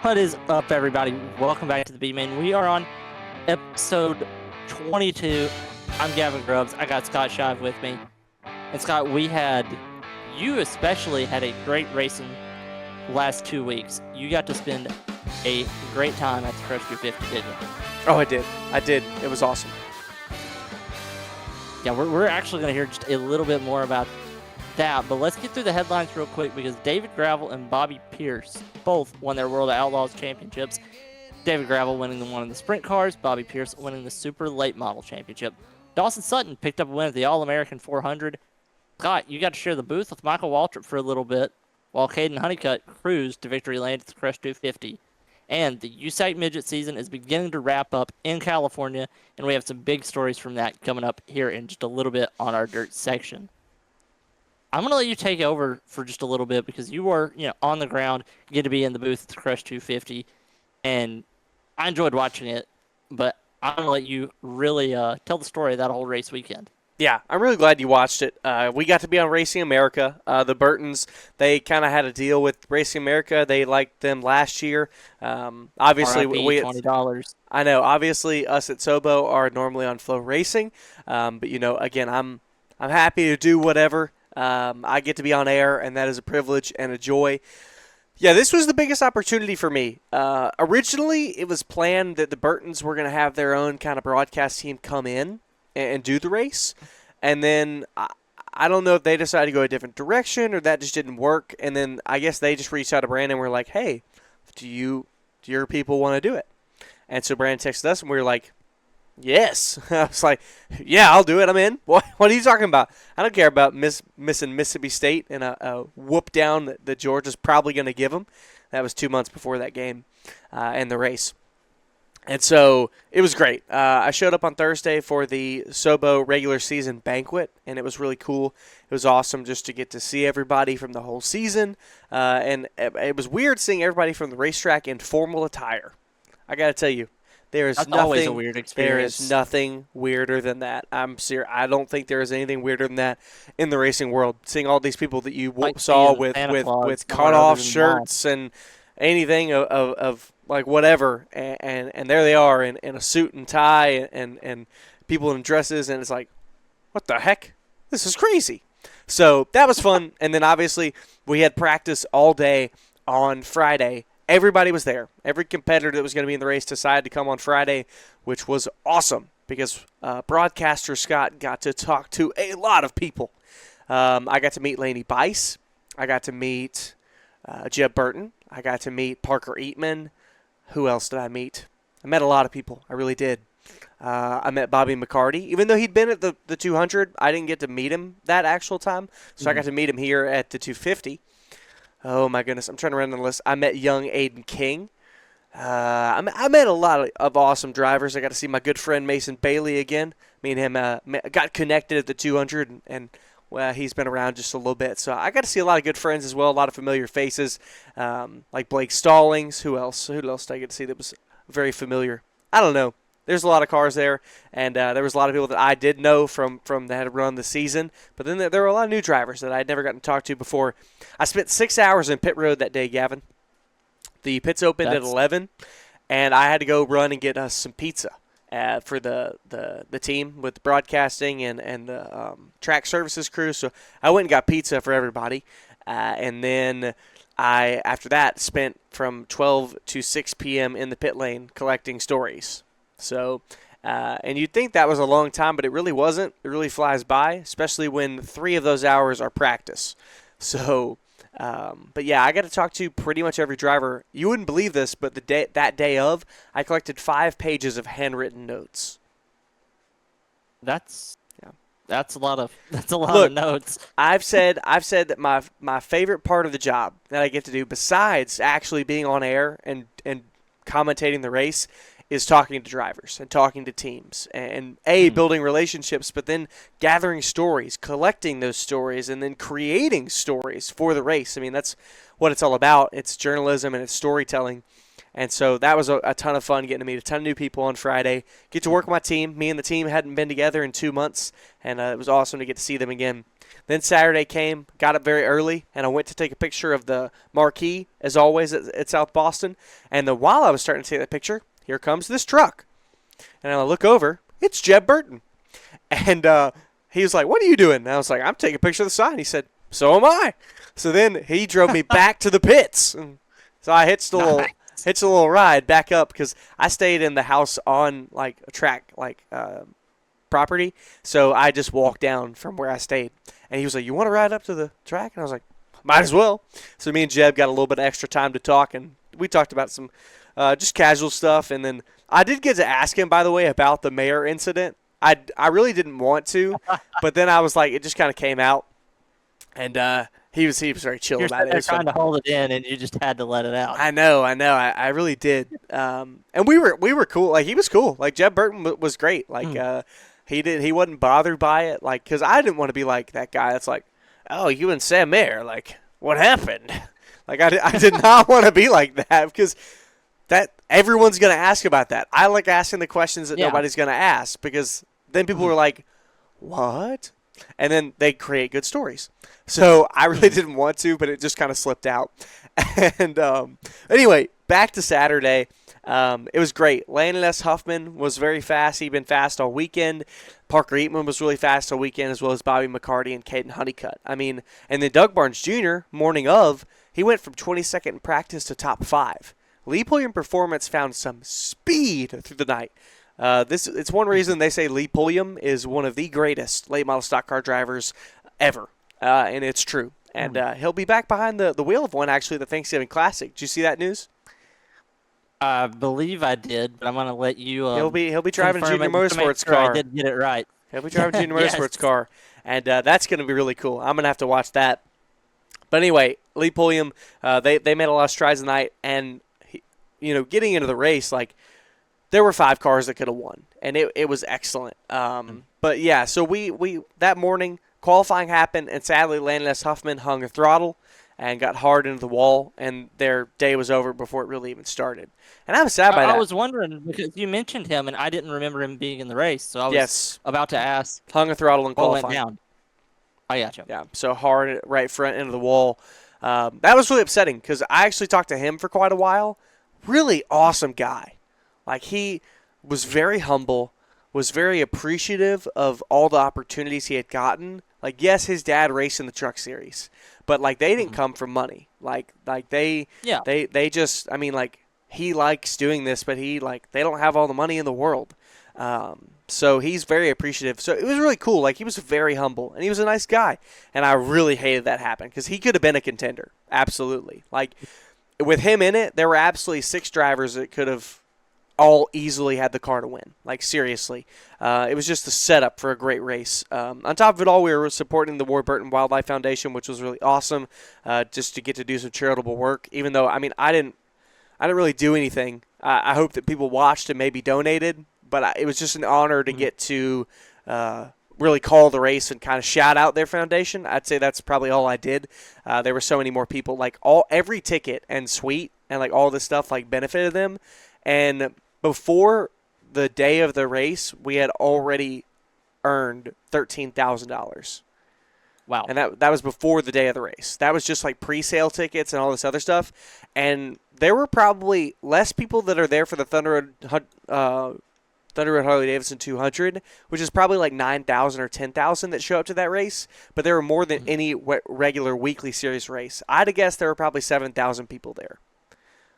What is up, everybody? Welcome back to the B-Main. We are on episode 22. I'm Gavin Grubbs. I got Scott Shive with me. And Scott, you especially had a great racing last 2 weeks. You got to spend a great time at the Krush 250, didn't you? Oh, I did. It was awesome. Yeah, we're actually going to hear just a little bit more about that, but let's get through the headlines real quick because David Gravel and Bobby Pierce both won their World of Outlaws championships. David Gravel winning the one in the sprint cars, Bobby Pierce winning the super late model championship. Dawson Sutton picked up a win at the All-American 400. Scott, you got to share the booth with Michael Waltrip for a little bit, while Kaden Honeycutt cruised to victory lane at the Krush 250. And the USAC midget season is beginning to wrap up in California, and we have some big stories from that coming up here in just a little bit on our dirt section. I'm going to let you take over for just a little bit because you were, on the ground, get to be in the booth at the Krush 250, and I enjoyed watching it, but I'm going to let you really tell the story of that whole race weekend. Yeah, I'm really glad you watched it. We got to be on Racing America. The Burtons, they kind of had a deal with Racing America. They liked them last year. Obviously, we $20. I know. Obviously, us at Sobo are normally on Flow Racing, but again, I'm happy to do whatever. I get to be on air, and that is a privilege and a joy. Yeah, this was the biggest opportunity for me. Originally, it was planned that the Burtons were going to have their own kind of broadcast team come in and do the race. And then I don't know if they decided to go a different direction or that just didn't work. And then I guess they just reached out to Brandon and were like, hey, do your people want to do it? And so Brandon texted us and we were like, yes. I was like, yeah, I'll do it. I'm in. What are you talking about? I don't care about missing Mississippi State and a whoop down that Georgia's probably going to give them. That was 2 months before that game and the race. And so it was great. I showed up on Thursday for the Sobo regular season banquet, and it was really cool. It was awesome just to get to see everybody from the whole season. And it was weird seeing everybody from the racetrack in formal attire. I got to tell you, That's always a weird experience. There is nothing weirder than that. I'm serious. I don't think there is anything weirder than that in the racing world. Seeing all these people that you saw with cut-off shirts and anything of like whatever, and there they are in a suit and tie and people in dresses, and it's like, what the heck? This is crazy. So that was fun, and then obviously we had practice all day on Friday. Everybody was there. Every competitor that was going to be in the race decided to come on Friday, which was awesome because broadcaster Scott got to talk to a lot of people. I got to meet Laney Bice. I got to meet Jeb Burton. I got to meet Parker Eatman. Who else did I meet? I met a lot of people. I really did. I met Bobby McCarty. Even though he'd been at the 200, I didn't get to meet him that actual time. So I got to meet him here at the 250. Oh, my goodness. I'm trying to run the list. I met young Aiden King. I met a lot of awesome drivers. I got to see my good friend Mason Bailey again. Me and him got connected at the 200, and well, he's been around just a little bit. So I got to see a lot of good friends as well, a lot of familiar faces, like Blake Stallings. Who else? Who else did I get to see that was very familiar? I don't know. There's a lot of cars there, and there was a lot of people that I did know from that had run the season. But then there were a lot of new drivers that I had never gotten to talk to before. I spent 6 hours in pit road that day, Gavin. The pits opened at 11, and I had to go run and get us some pizza for the team with the broadcasting and the track services crew. So I went and got pizza for everybody, and then I, after that, spent from 12 to 6 p.m. in the pit lane collecting stories. So, and you'd think that was a long time, but it really wasn't. It really flies by, especially when 3 of those hours are practice. So, but yeah, I got to talk to pretty much every driver. You wouldn't believe this, but that day of, I collected 5 pages of handwritten notes. That's a lot of notes. I've said that my favorite part of the job that I get to do, besides actually being on air and commentating the race, is talking to drivers and talking to teams and building relationships, but then gathering stories, collecting those stories, and then creating stories for the race. I mean, that's what it's all about. It's journalism and it's storytelling. And so that was a ton of fun, getting to meet a ton of new people on Friday. Get to work with my team. Me and the team hadn't been together in 2 months, and it was awesome to get to see them again. Then Saturday came, got up very early, and I went to take a picture of the marquee, as always, at South Boston. And then while I was starting to take that picture, here comes this truck. And I look over, it's Jeb Burton. And he was like, what are you doing? And I was like, I'm taking a picture of the sign. He said, so am I. So then he drove me back to the pits. So I hitched a little ride back up because I stayed in the house on like a track property. So I just walked down from where I stayed. And he was like, you want to ride up to the track? And I was like, might as well. So me and Jeb got a little bit of extra time to talk, and we talked about some just casual stuff. And then I did get to ask him, by the way, about the mayor incident. I really didn't want to, but then I was like, it just kind of came out. And he was very chill about it. You're trying to hold it in, and you just had to let it out. I know. I really did. And we were cool. Like, he was cool. Like, Jeb Burton was great. Like, he wasn't bothered by it. Like, because I didn't want to be like that guy that's like, oh, you and Sam Mayer, like, what happened? Like, I did not want to be like that because that everyone's going to ask about that. I like asking the questions that nobody's going to ask because then people are like, what? And then they create good stories. So I really didn't want to, but it just kind of slipped out. And anyway, back to Saturday. It was great. Landon S. Huffman was very fast. He'd been fast all weekend. Parker Eatman was really fast all weekend, as well as Bobby McCarty and Kaden Honeycutt. I mean, and then Doug Barnes Jr., morning of, he went from 22nd in practice to top 5. Lee Pulliam Performance found some speed through the night. It's one reason they say Lee Pulliam is one of the greatest late model stock car drivers ever, and it's true. And he'll be back behind the wheel of one, actually, the Thanksgiving Classic. Did you see that news? I believe I did, but I'm gonna let you. He'll be driving a Junior Motorsports car. I did get it right. He'll be driving a Junior Motorsports car, and that's gonna be really cool. I'm gonna have to watch that. But anyway, Lee Pulliam, they made a lot of strides tonight, and getting into the race, like there were 5 cars that could have won, and it was excellent. But yeah, so we that morning qualifying happened, and sadly Landon S. Huffman hung a throttle and got hard into the wall, and their day was over before it really even started. And I was sad by that. I was wondering, because you mentioned him, and I didn't remember him being in the race, so I was about to ask. Hung a throttle in qualifying. What went down? I gotcha. Yeah, so hard right front into the wall. That was really upsetting, because I actually talked to him for quite a while. Really awesome guy. Like, he was very humble, was very appreciative of all the opportunities he had gotten. Like, yes, his dad raced in the truck series, but like they didn't come from money. Like they just, I mean, like he likes doing this, but they don't have all the money in the world. So he's very appreciative. So it was really cool. Like, he was very humble, and he was a nice guy. And I really hated that happen because he could have been a contender. Absolutely. Like, with him in it, there were absolutely 6 drivers that could have all easily had the car to win. Like, seriously. It was just a setup for a great race. On top of it all, we were supporting the Ward Burton Wildlife Foundation, which was really awesome, just to get to do some charitable work. Even though, I mean, I didn't really do anything. I hope that people watched and maybe donated, but it was just an honor to get to really call the race and kind of shout out their foundation. I'd say that's probably all I did. There were so many more people. Like, every ticket and suite and like all this stuff like benefited them. And before the day of the race, we had already earned $13,000. Wow. And that was before the day of the race. That was just like pre-sale tickets and all this other stuff. And there were probably less people that are there for the Thunder Road Harley-Davidson 200, which is probably like 9,000 or 10,000 that show up to that race. But there were more than any regular weekly series race. I'd have guessed there were probably 7,000 people there.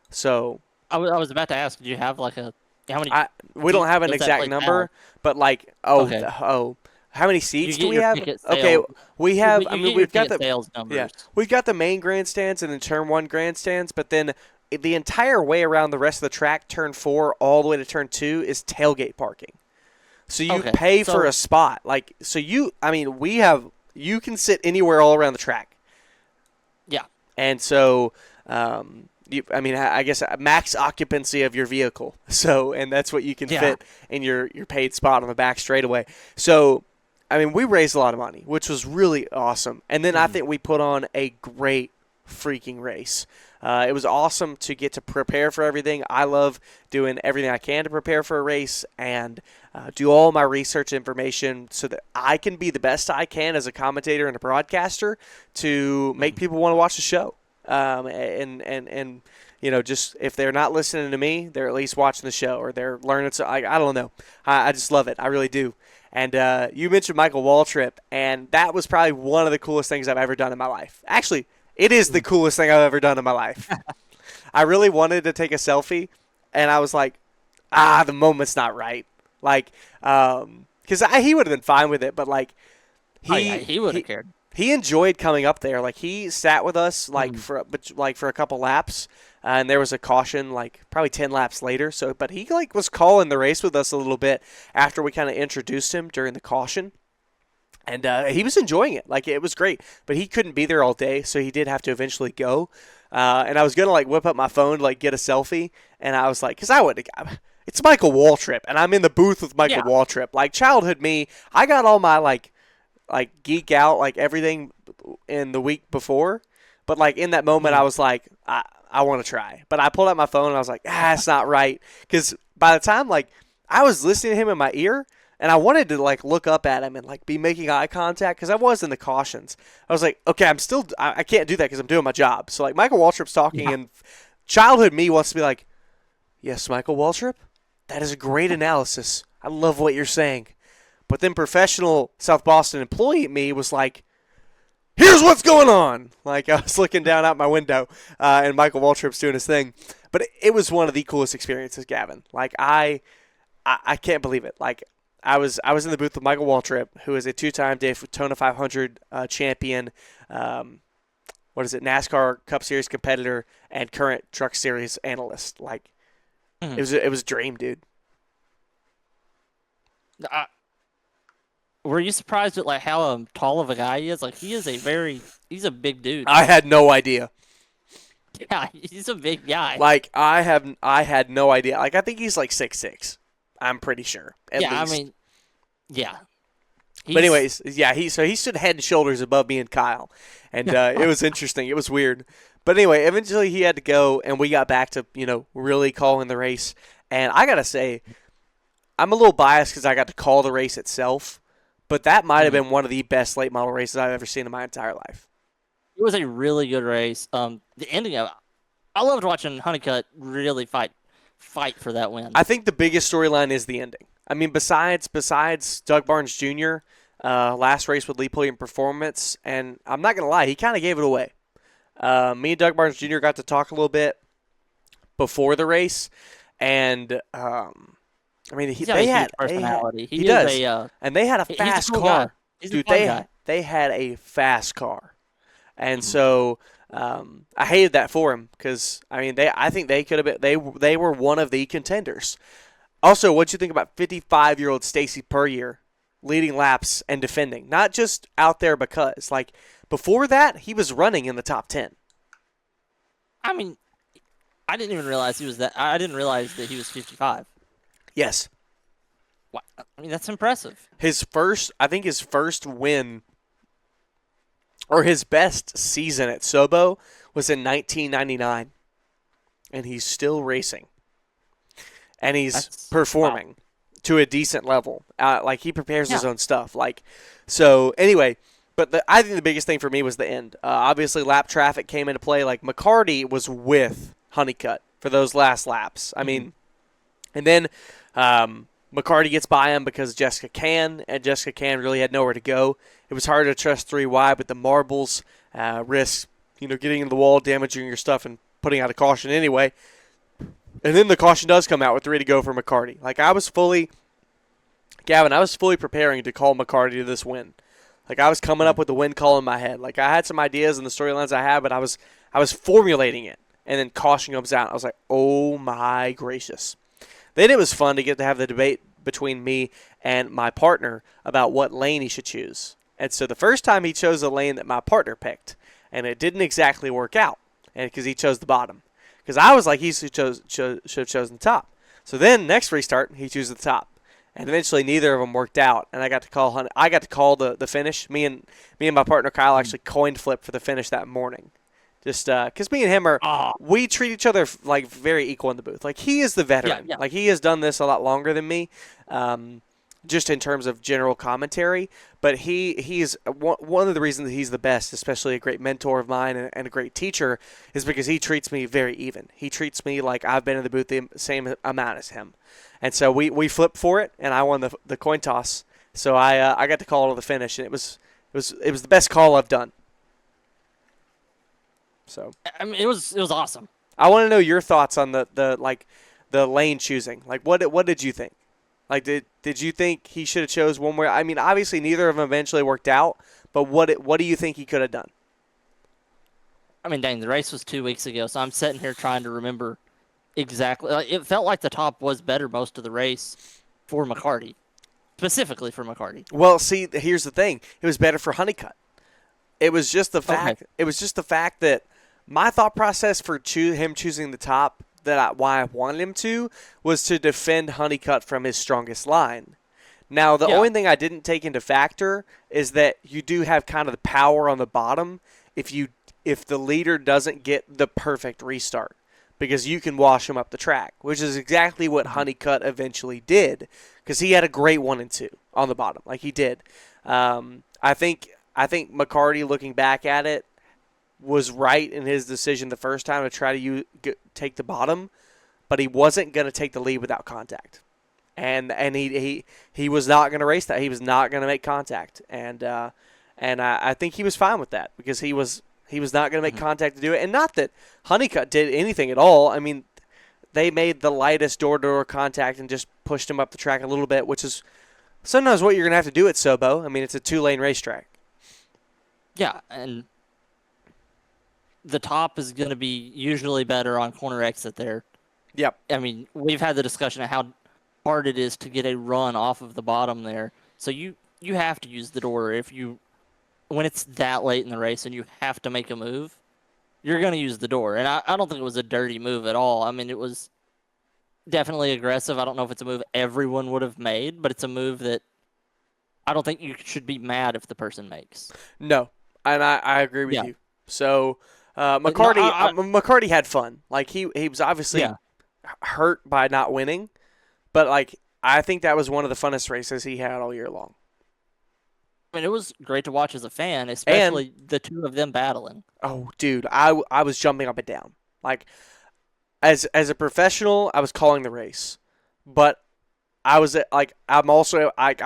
So I was about to ask, did you have like how many? We don't have an exact number, but like, how many seats do we have? Okay, we have. We've got the sales numbers. Yeah, we've got the main grandstands and then turn 1 grandstands, but then the entire way around the rest of the track, turn 4 all the way to turn 2 is tailgate parking. So you pay for a spot. Like, so you can sit anywhere all around the track. Yeah, and so. I guess max occupancy of your vehicle. So, and that's what you can fit in your paid spot on the back straightaway. So, I mean, we raised a lot of money, which was really awesome. And then I think we put on a great freaking race. It was awesome to get to prepare for everything. I love doing everything I can to prepare for a race and do all my research information so that I can be the best I can as a commentator and a broadcaster to make people want to watch the show. And you know, just if they're not listening to me, they're at least watching the show or they're learning. So I don't know. I just love it. I really do. And you mentioned Michael Waltrip, and that was probably one of the coolest things I've ever done in my life. Actually, it is the coolest thing I've ever done in my life. I really wanted to take a selfie, and I was like, the moment's not right. Like, because he would have been fine with it, but like, he would have cared. He enjoyed coming up there. Like, he sat with us for a couple laps, and there was a caution like probably 10 laps later. So, but he like was calling the race with us a little bit after we kind of introduced him during the caution. And he was enjoying it. Like, it was great. But he couldn't be there all day, so he did have to eventually go. And I was going to, like, whip up my phone to, like, get a selfie. And I was like, because it's Michael Waltrip, and I'm in the booth with Michael Waltrip. Like, childhood me, I got all my, like geek out, like, everything in the week before. But, like, in that moment, I was like, I want to try. But I pulled out my phone, and I was like, it's not right. Because by the time, like, I was listening to him in my ear, and I wanted to, like, look up at him and, like, be making eye contact because I was in the cautions. I was like, okay, I can't do that because I'm doing my job. So, like, Michael Waltrip's talking, and childhood me wants to be like, yes, Michael Waltrip, that is a great analysis. I love what you're saying. But then professional South Boston employee me was like, here's what's going on. Like, I was looking down out my window, and Michael Waltrip's doing his thing. But it was one of the coolest experiences, Gavin. Like, I can't believe it. Like, I was in the booth with Michael Waltrip, who is a two-time Daytona 500 champion, NASCAR Cup Series competitor, and current Truck Series analyst. Like, it was a dream, dude. Were you surprised at like how tall of a guy he is? Like, he's a big dude. I had no idea. Yeah, he's a big guy. Like, I had no idea. Like, I think he's like 6'6". I'm pretty sure. At least. I mean, yeah. But anyways, he stood head and shoulders above me and Kyle, and it was interesting. It was weird. But anyway, eventually he had to go, and we got back to, really calling the race. And I got to say, I'm a little biased because I got to call the race itself, but that might have been one of the best late model races I've ever seen in my entire life. It was a really good race. The ending of it, I loved watching Honeycutt really fight for that win. I think the biggest storyline is the ending. I mean, besides Doug Barnes Jr., last race with Lee Pulliam Performance, and I'm not going to lie, he kind of gave it away. Me and Doug Barnes Jr. got to talk a little bit before the race, and I mean, they had personality. He does, and they had a fast car. Dude, they had a fast car, and so I hated that for him because I mean, I think they could have been. They were one of the contenders. Also, what'd you think about 55-year-old Stacy Puryear leading laps and defending? Not just out there because, like, before that, he was running in the top 10. I mean, I didn't even realize he was that. I didn't realize that he was 55. Yes. Wow. I mean, that's impressive. His first win, or his best season at Sobo, was in 1999, and he's still racing. And he's performing to a decent level. Like, he prepares his own stuff. Like, so anyway, but I think the biggest thing for me was the end. Obviously, lap traffic came into play. Like, McCarty was with Honeycutt for those last laps. I mean, and then McCarty gets by him because Jessica Can really had nowhere to go. It was hard to trust 3 wide with the marbles, risk, getting in the wall, damaging your stuff, and putting out a caution anyway. And then the caution does come out with 3 to go for McCarty. Like, I was fully preparing to call McCarty to this win. Like, I was coming up with the win call in my head. Like, I had some ideas in the storylines I had, but I was formulating it. And then caution comes out. I was like, oh my gracious. Then it was fun to get to have the debate between me and my partner about what lane he should choose. And so the first time he chose a lane that my partner picked, and it didn't exactly work out, and because he chose the bottom. Because I was like, he should have chosen the top. So then next restart, he chose the top, and eventually neither of them worked out. And I got to call the finish. Me and my partner Kyle actually coin flipped for the finish that morning, Just because me and him we treat each other like very equal in the booth. Like he is the veteran. Yeah. Like he has done this a lot longer than me, just in terms of general commentary. But he's one of the reasons that he's the best, especially a great mentor of mine and a great teacher, is because he treats me very even. He treats me like I've been in the booth the same amount as him, and so we flipped for it, and I won the coin toss. So I got to call the finish, and it was the best call I've done. So I mean, it was awesome. I want to know your thoughts on the lane choosing. Like, what did you think? Like, did you think he should have chose one way? I mean, obviously neither of them eventually worked out, but what do you think he could have done? I mean, dang, the race was 2 weeks ago, so I'm sitting here trying to remember exactly. It felt like the top was better most of the race for McCarty, specifically for McCarty. Well, see, here's the thing: it was better for Honeycutt. It was just the fact. Okay. It was just the fact that my thought process for him choosing the top, why I wanted him to, was to defend Honeycutt from his strongest line. Now, the only thing I didn't take into factor is that you do have kind of the power on the bottom if the leader doesn't get the perfect restart, because you can wash him up the track, which is exactly what Honeycutt eventually did, because he had a great 1 and 2 on the bottom, like he did. I think McCarty, looking back at it, was right in his decision the first time to try to take the bottom, but he wasn't going to take the lead without contact, and he was not going to race that. He was not going to make contact, and I think he was fine with that, because he was not going to make contact to do it. And not that Honeycutt did anything at all. I mean, they made the lightest door-to-door contact and just pushed him up the track a little bit, which is sometimes what you're going to have to do at Sobo. I mean, it's a 2-lane racetrack. Yeah, and the top is going to be usually better on corner exit there. Yep. I mean, we've had the discussion of how hard it is to get a run off of the bottom there. So you have to use the door when it's that late in the race and you have to make a move, you're going to use the door. And I don't think it was a dirty move at all. I mean, it was definitely aggressive. I don't know if it's a move everyone would have made, but it's a move that I don't think you should be mad if the person makes. No, and I agree with you. So McCarty had fun. Like he was obviously hurt by not winning, but like I think that was one of the funnest races he had all year long. I mean, it was great to watch as a fan, especially the two of them battling. Oh, dude, I was jumping up and down. Like as a professional, I was calling the race, but I was I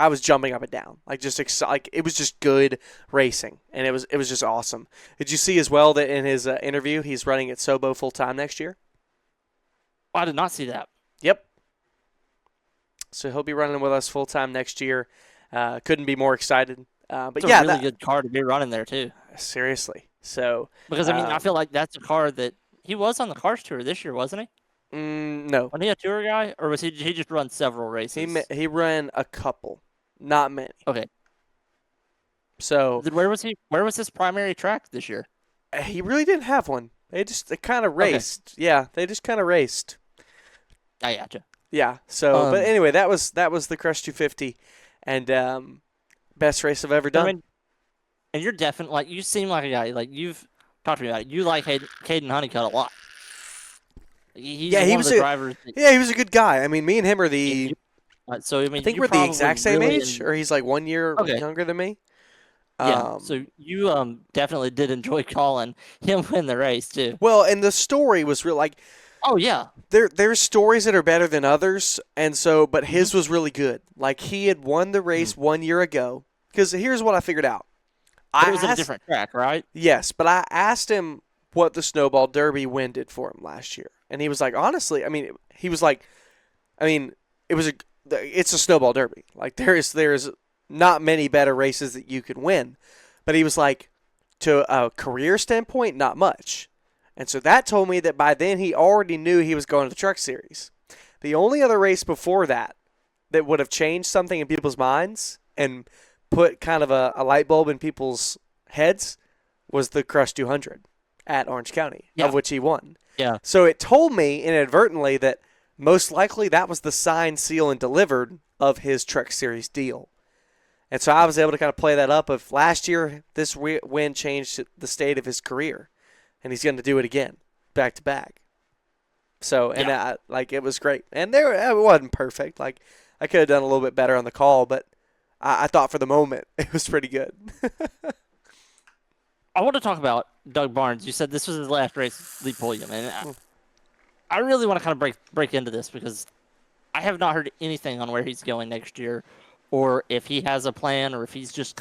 was jumping up and down, like just it was just good racing, and it was just awesome. Did you see as well that in his interview he's running at Sobo full time next year? I did not see that. Yep. So he'll be running with us full time next year. Couldn't be more excited. But it's a really good car to be running there too. Seriously. So because I mean I feel like that's a car that he was on the Cars Tour this year, wasn't he? No. Was he a tour guy, or was he just run several races? He ran a couple, not many. Okay. So where was his primary track this year? He really didn't have one. They kind of raced. Okay. Yeah, they just kind of raced. I gotcha. Yeah. So, but anyway, that was the Krush 250, and best race I've ever done. I mean, and you're definitely like you seem like a guy like you've talked to me about it. You like Kaden Honeycutt a lot. He was drivers. He was a good guy. I mean, me and him are the. So I mean, I think we're the exact same age, or he's like 1 year younger than me. Yeah. So you definitely did enjoy calling him win the race too. Well, and the story was real. Like, oh yeah, there's stories that are better than others, and so but his was really good. Like he had won the race 1 year ago. Because here's what I figured out. It was a different track, right? Yes, but I asked him what the Snowball Derby win did for him last year. And he was like, honestly, I mean, it's a Snowball Derby. Like there's not many better races that you can win. But he was like, to a career standpoint, not much. And so that told me that by then he already knew he was going to the Truck Series. The only other race before that would have changed something in people's minds and put kind of a light bulb in people's heads was the Krush 200 at Orange County, of which he won. Yeah. So it told me inadvertently that most likely that was the signed, seal, and delivered of his Truck Series deal. And so I was able to kind of play that up of last year, this win changed the state of his career. and he's going to do it again, back to back. So, and it was great. And it wasn't perfect. Like, I could have done a little bit better on the call, but I thought for the moment it was pretty good. I want to talk about Doug Barnes. You said this was his last race with Lee Pulliam, and I really want to kind of break into this because I have not heard anything on where he's going next year, or if he has a plan, or if he's just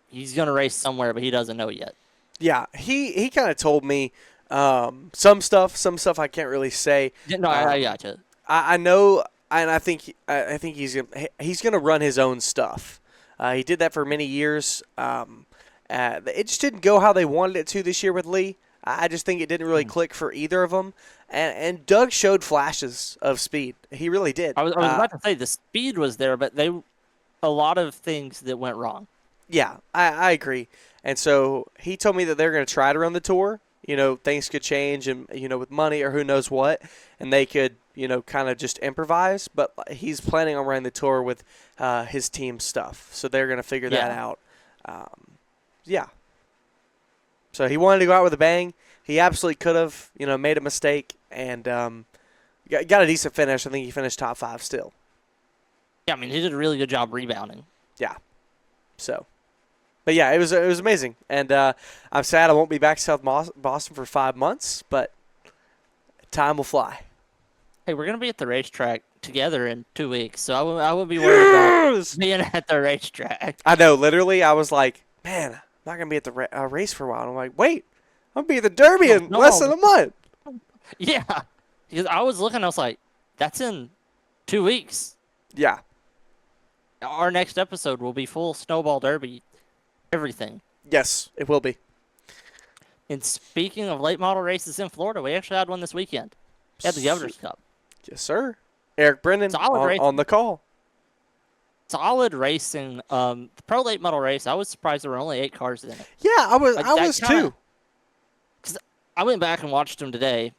he's going to race somewhere, but he doesn't know yet. Yeah, he kind of told me some stuff I can't really say. No, I gotcha. I know, and I think he's gonna run his own stuff. He did that for many years. It just didn't go how they wanted it to this year with Lee. I just think it didn't really click for either of them. And Doug showed flashes of speed. He really did. I was about to say the speed was there, but a lot of things that went wrong. Yeah, I agree. And so he told me that they're going to try to run the tour. Things could change and, with money or who knows what. And they could, kind of just improvise. But he's planning on running the tour with his team stuff. So they're going to figure that out. Yeah. So he wanted to go out with a bang. He absolutely could have, made a mistake and got a decent finish. I think he finished top 5 still. Yeah, I mean, he did a really good job rebounding. Yeah. So, but yeah, it was amazing. And I'm sad I won't be back to South Boston for 5 months, but time will fly. Hey, we're going to be at the racetrack together in 2 weeks, so I wouldn't be worried about being at the racetrack. I know. Literally, I was like, man, I'm not going to be at the race for a while. And I'm like, wait, I'm going to be at the Derby in less than a month. Yeah. Because I was looking, I was like, that's in 2 weeks. Yeah. Our next episode will be full Snowball Derby, everything. Yes, it will be. And speaking of late model races in Florida, we actually had one this weekend. We had the Governor's Cup. Yes, sir. Eric Brennan on the call. Solid racing. The Pro Late Model race, I was surprised there were only 8 cars in it. Yeah, I was too. Because I went back and watched them today,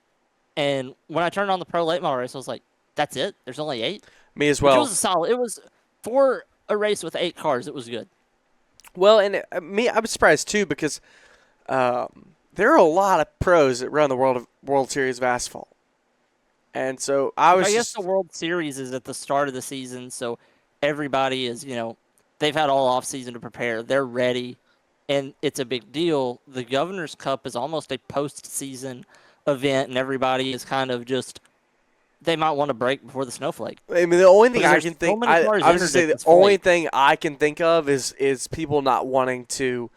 and when I turned on the Pro Late Model race, I was like, that's it? There's only 8? Me as well. It was a solid. It was, for a race with 8 cars, it was good. Well, and I was surprised too because there are a lot of pros that run the World Series of Asphalt. And so I guess the World Series is at the start of the season, so everybody is, they've had all off season to prepare. They're ready, and it's a big deal. The Governor's Cup is almost a postseason event, and everybody is kind of just, they might want to break before the snowflake. I mean, the only thing I can think, I was going to say the only thing I can think of is people not wanting to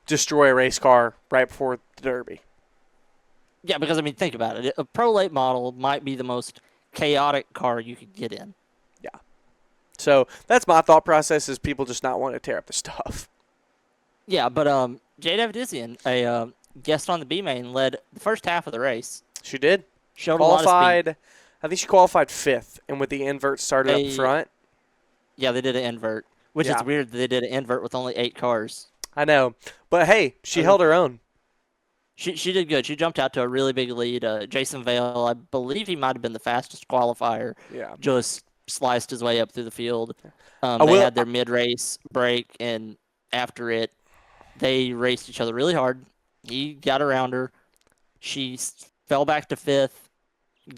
destroy a race car right before the Derby. Yeah, because, I mean, think about it. A Pro Late Model might be the most chaotic car you could get in. Yeah. So that's my thought process is people just not want to tear up the stuff. Yeah, but Jade Avedizian, a guest on the B-Main, led the first half of the race. She did. Showed a lot of speed. I think she qualified 5th, and with the invert started up front. Yeah, they did an invert, which is weird that they did an invert with only 8 cars. I know. But, hey, she held her own. She did good. She jumped out to a really big lead. Jason Vale, I believe he might have been the fastest qualifier. Yeah. Just sliced his way up through the field. They had their mid-race break, and after it, they raced each other really hard. He got around her. She fell back to 5th,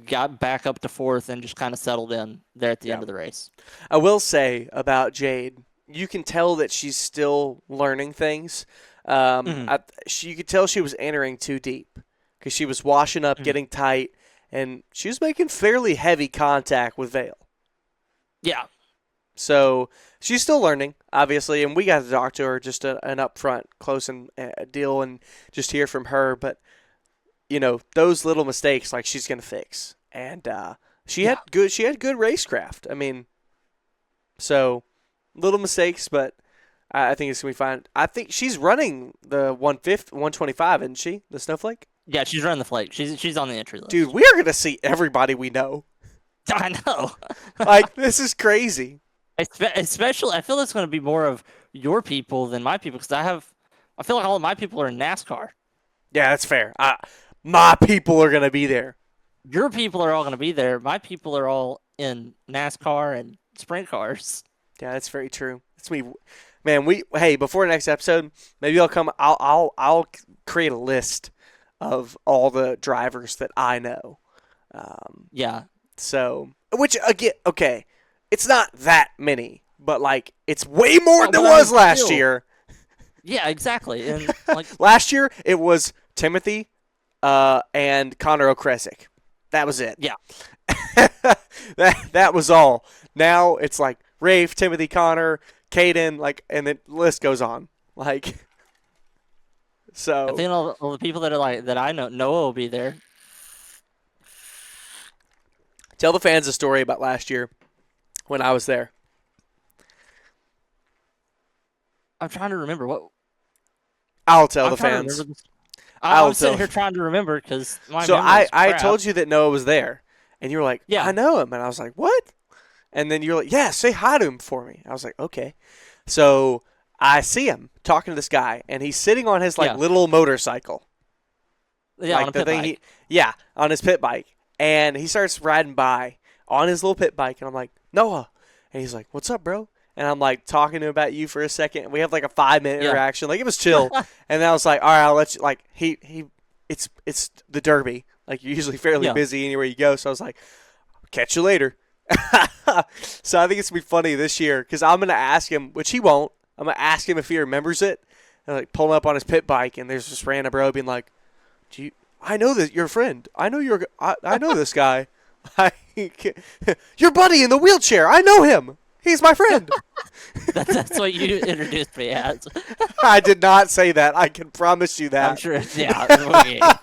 got back up to 4th, and just kind of settled in there at the end of the race. I will say about Jade, you can tell that she's still learning things. You could tell she was entering too deep because she was washing up, getting tight, and she was making fairly heavy contact with Vale. Yeah. So she's still learning, obviously, and we got to talk to her just an upfront, close and deal, and just hear from her. But those little mistakes, like she's gonna fix, and she had good racecraft. I mean, so little mistakes, but. I think it's going to be fine. I think she's running the 125, isn't she? The Snowflake? Yeah, she's running the flake. She's on the entry list. Dude, we are going to see everybody we know. I know. Like, this is crazy. Especially, I feel it's going to be more of your people than my people because I feel like all of my people are in NASCAR. Yeah, that's fair. My people are going to be there. Your people are all going to be there. My people are all in NASCAR and sprint cars. Yeah, that's very true. Man, hey, before next episode, maybe I'll create a list of all the drivers that I know. Yeah. So, which again, okay, it's not that many, but like it's way more than it was last year. Yeah, exactly. And like last year, it was Timothy, and Connor O'Kresick. That was it. Yeah. that was all. Now it's like Rafe, Timothy, Connor, Kaden, like, and the list goes on. Like, so I think all the people that are like that I know, Noah will be there. Tell the fans a story about last year when I was there. I'm trying to remember what. I'll tell the fans. I'm sitting here trying to remember because my So memory's I crap. told you that Noah was there, and you were like, yeah, I know him, and I was like, what? And then you're like, yeah, say hi to him for me. I was like, okay. So I see him talking to this guy, and he's sitting on his little motorcycle. Yeah, like on a pit bike. On his pit bike. And he starts riding by on his little pit bike, and I'm like, Noah. And he's like, what's up, bro? And I'm like talking to him about you for a second. We have like a 5-minute interaction. Like, it was chill. And then I was like, all right, I'll let you. Like, it's the Derby. Like, you're usually fairly busy anywhere you go. So I was like, catch you later. So I think it's going to be funny this year because I'm going to ask him, which he won't. I'm going to ask him if he remembers it. And like pulling up on his pit bike, and there's this random bro being like, I know that you're a friend. I know I know this guy. Your buddy in the wheelchair. I know him. He's my friend. That's what you introduced me as. I did not say that. I can promise you that. I'm sure. Yeah.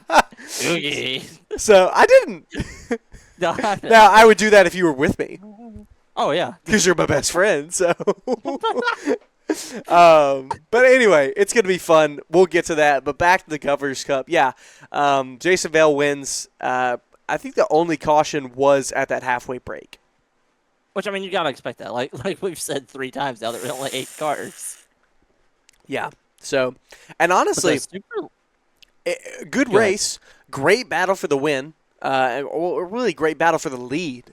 Okay. So I didn't. Now I would do that if you were with me. Oh yeah. Because you're my best friend. So. But anyway, it's gonna be fun. We'll get to that. But back to the Governor's Cup. Yeah. Jason Vale wins. I think the only caution was at that halfway break. Which, I mean, you gotta expect that. Like we've said 3 times now, there are only 8 cars. Yeah. So, and honestly, good race, great battle for the win, a really great battle for the lead.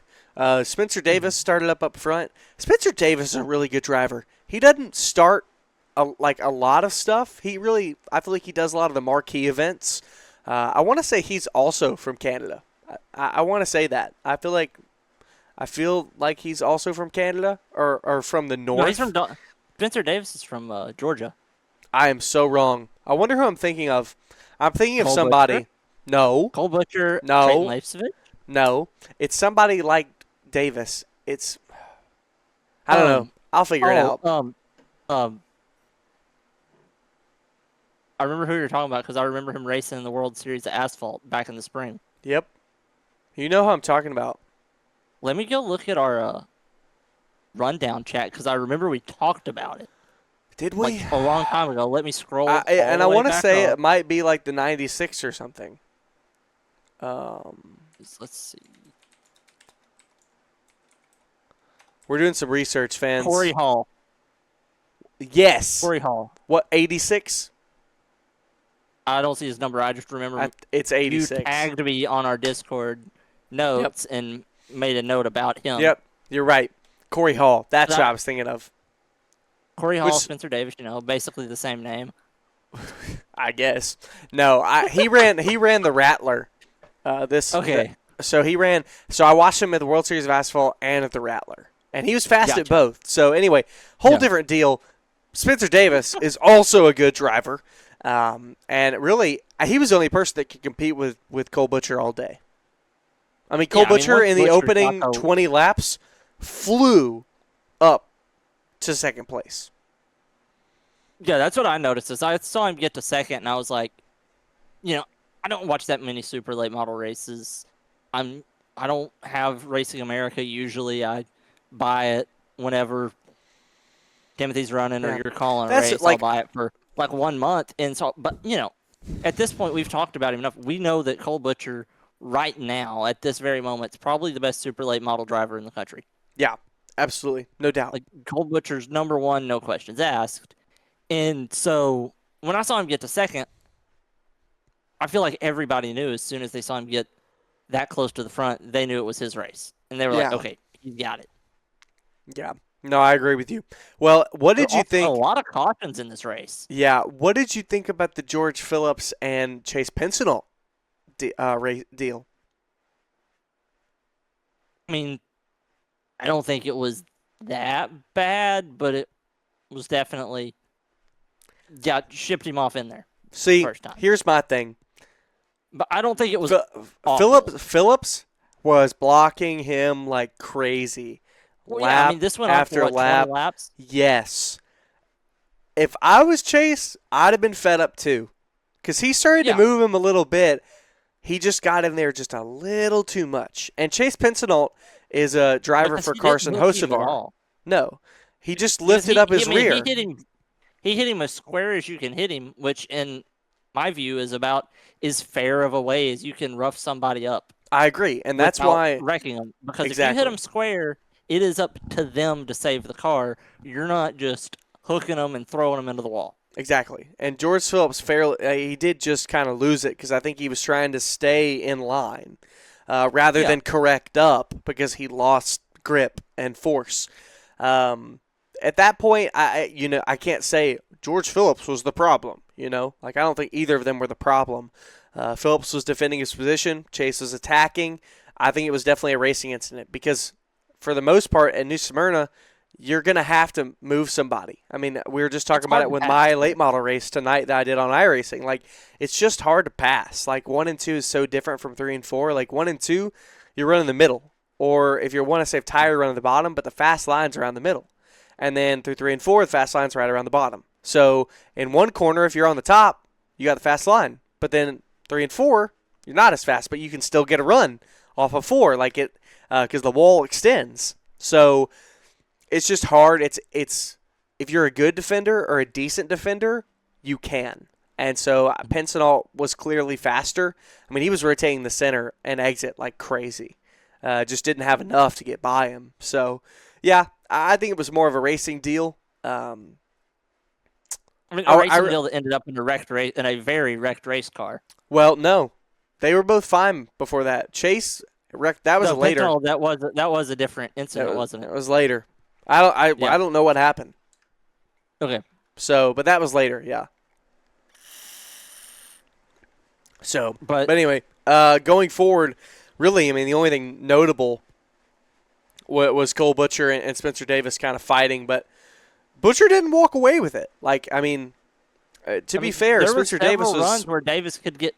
Spencer Davis started up front. Spencer Davis is a really good driver. He doesn't start a lot of stuff. I feel like he does a lot of the marquee events. I want to say he's also from Canada. I want to say that. I feel like he's also from Canada or from the north. No, he's from Spencer Davis is from Georgia. I am so wrong. I wonder who I'm thinking of. I'm thinking of somebody. Butcher? No. Cole Butcher. No. Trayton Leifsovich? No. It's somebody like Davis. It's. I don't know. I'll figure it out. I remember who you're talking about because I remember him racing in the World Series at Asphalt back in the spring. Yep. You know who I'm talking about. Let me go look at our rundown chat because I remember we talked about it. Did we? Like a long time ago. Let me scroll. And I want to say it might be like the 96 or something. Let's see. We're doing some research, fans. Corey Hall. Yes. Corey Hall. What, 86? I don't see his number. I just remember it's 86. You tagged me on our Discord notes and made a note about him. Yep, you're right. Corey Hall. That's what I was thinking of. Corey Hall, Spencer Davis, basically the same name. I guess. No, he ran the Rattler. Okay. So I watched him at the World Series of Asphalt and at the Rattler. And he was fast at both. So anyway, different deal. Spencer Davis is also a good driver. And really, he was the only person that could compete with Cole Butcher all day. I mean, Cole Butcher in the opening 20 laps flew up to second place. Yeah, that's what I noticed. Is I saw him get to second, and I was like, I don't watch that many super late model races. I don't have Racing America usually. I buy it whenever Timothy's running or you're calling a race. I'll buy it for like 1 month. And so, but at this point, we've talked about him enough. We know that Cole Butcher right now, at this very moment, is probably the best super late model driver in the country. Yeah, absolutely. No doubt. Like, Cole Butcher's number one, no questions asked. And so when I saw him get to second, I feel like everybody knew as soon as they saw him get that close to the front, they knew it was his race. And they were like, okay, he's got it. Yeah. No, I agree with you. Well, what did you think? A lot of cautions in this race. Yeah, what did you think about the George Phillips and Chase Pincinel deal? I mean, I don't think it was that bad, but it was definitely shipped him off in there. See, first time. Here's my thing. But I don't think it was Phillips was blocking him like crazy. Well, this went after on for, 20 laps? Yes. If I was Chase, I'd have been fed up too. Because he started to move him a little bit. He just got in there just a little too much. And Chase Pincinel is a driver for Carson Hocevar. No. He just lifted up his rear. He hit him as square as you can hit him, which in my view is about as fair of a way as you can rough somebody up. I agree. And that's why wrecking them. Because if you hit them square, it is up to them to save the car. You're not just hooking them and throwing them into the wall. Exactly. And George Phillips, he did just kind of lose it because I think he was trying to stay in line rather than correct up because he lost grip and force. At that point, I can't say George Phillips was the problem. I don't think either of them were the problem. Phillips was defending his position. Chase was attacking. I think it was definitely a racing incident because for the most part at New Smyrna, you're going to have to move somebody. I mean, we were just talking about it with my late model race tonight that I did on iRacing. Like, it's just hard to pass. Like, 1 and 2 is so different from 3 and 4. Like, 1 and 2, you're running the middle. Or if you want to save tire, you're running the bottom, but the fast line's around the middle. And then through 3 and 4, the fast line's right around the bottom. So in one corner, if you're on the top, you got the fast line. But then 3 and 4, you're not as fast, but you can still get a run off of 4, like it, because the wall extends. So it's just hard. It's if you're a good defender or a decent defender, you can. And so Pincinel was clearly faster. I mean, he was rotating the center and exit like crazy. Just didn't have enough to get by him. So, yeah, I think it was more of a racing deal. A racing deal that ended up in a very wrecked race car. Well, no, they were both fine before that. Chase wrecked. That was later. No, that was a different incident, wasn't it? It was later. I don't know what happened. Okay. So, but that was later. Yeah. So, but anyway, going forward, really, I mean, the only thing notable was Cole Butcher and Spencer Davis kind of fighting, but Butcher didn't walk away with it. Like, I mean, to be fair, Spencer Davis was runs where Davis could get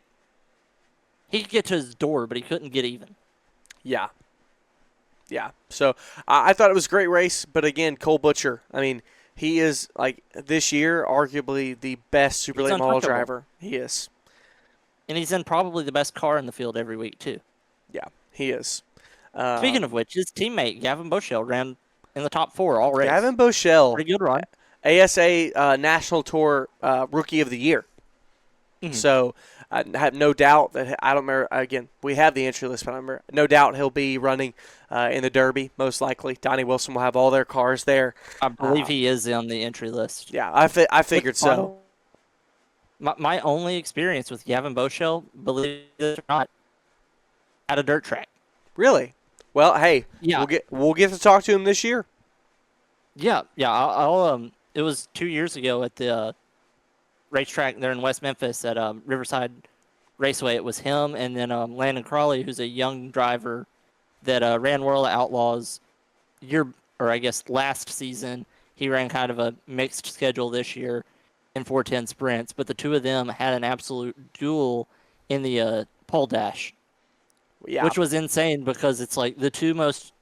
to his door, but he couldn't get even. Yeah. Yeah. So I thought it was a great race, but again, Cole Butcher, I mean, he is, like, this year, arguably the best super late model driver. He is. And he's in probably the best car in the field every week, too. Yeah, he is. Speaking of which, his teammate, Gavin Boschel, ran in the top 4 all race. Gavin Boschel. Pretty good run. ASA National Tour Rookie of the Year. Mm-hmm. So I have no doubt that, I don't remember, again, we have the entry list, but I remember, no doubt he'll be running in the Derby, most likely. Donnie Wilson will have all their cars there. I believe he is on the entry list. Yeah, I figured so. My only experience with Gavin Boschel, believe it or not, at a dirt track. Really? Well, hey, yeah. we'll get to talk to him this year. Yeah. I'll it was 2 years ago at the racetrack there in West Memphis at Riverside Raceway. It was him and then Landon Crawley, who's a young driver that ran World of Outlaws last season. He ran kind of a mixed schedule this year in 410 sprints, but the two of them had an absolute duel in the pole dash, which was insane because it's like the two most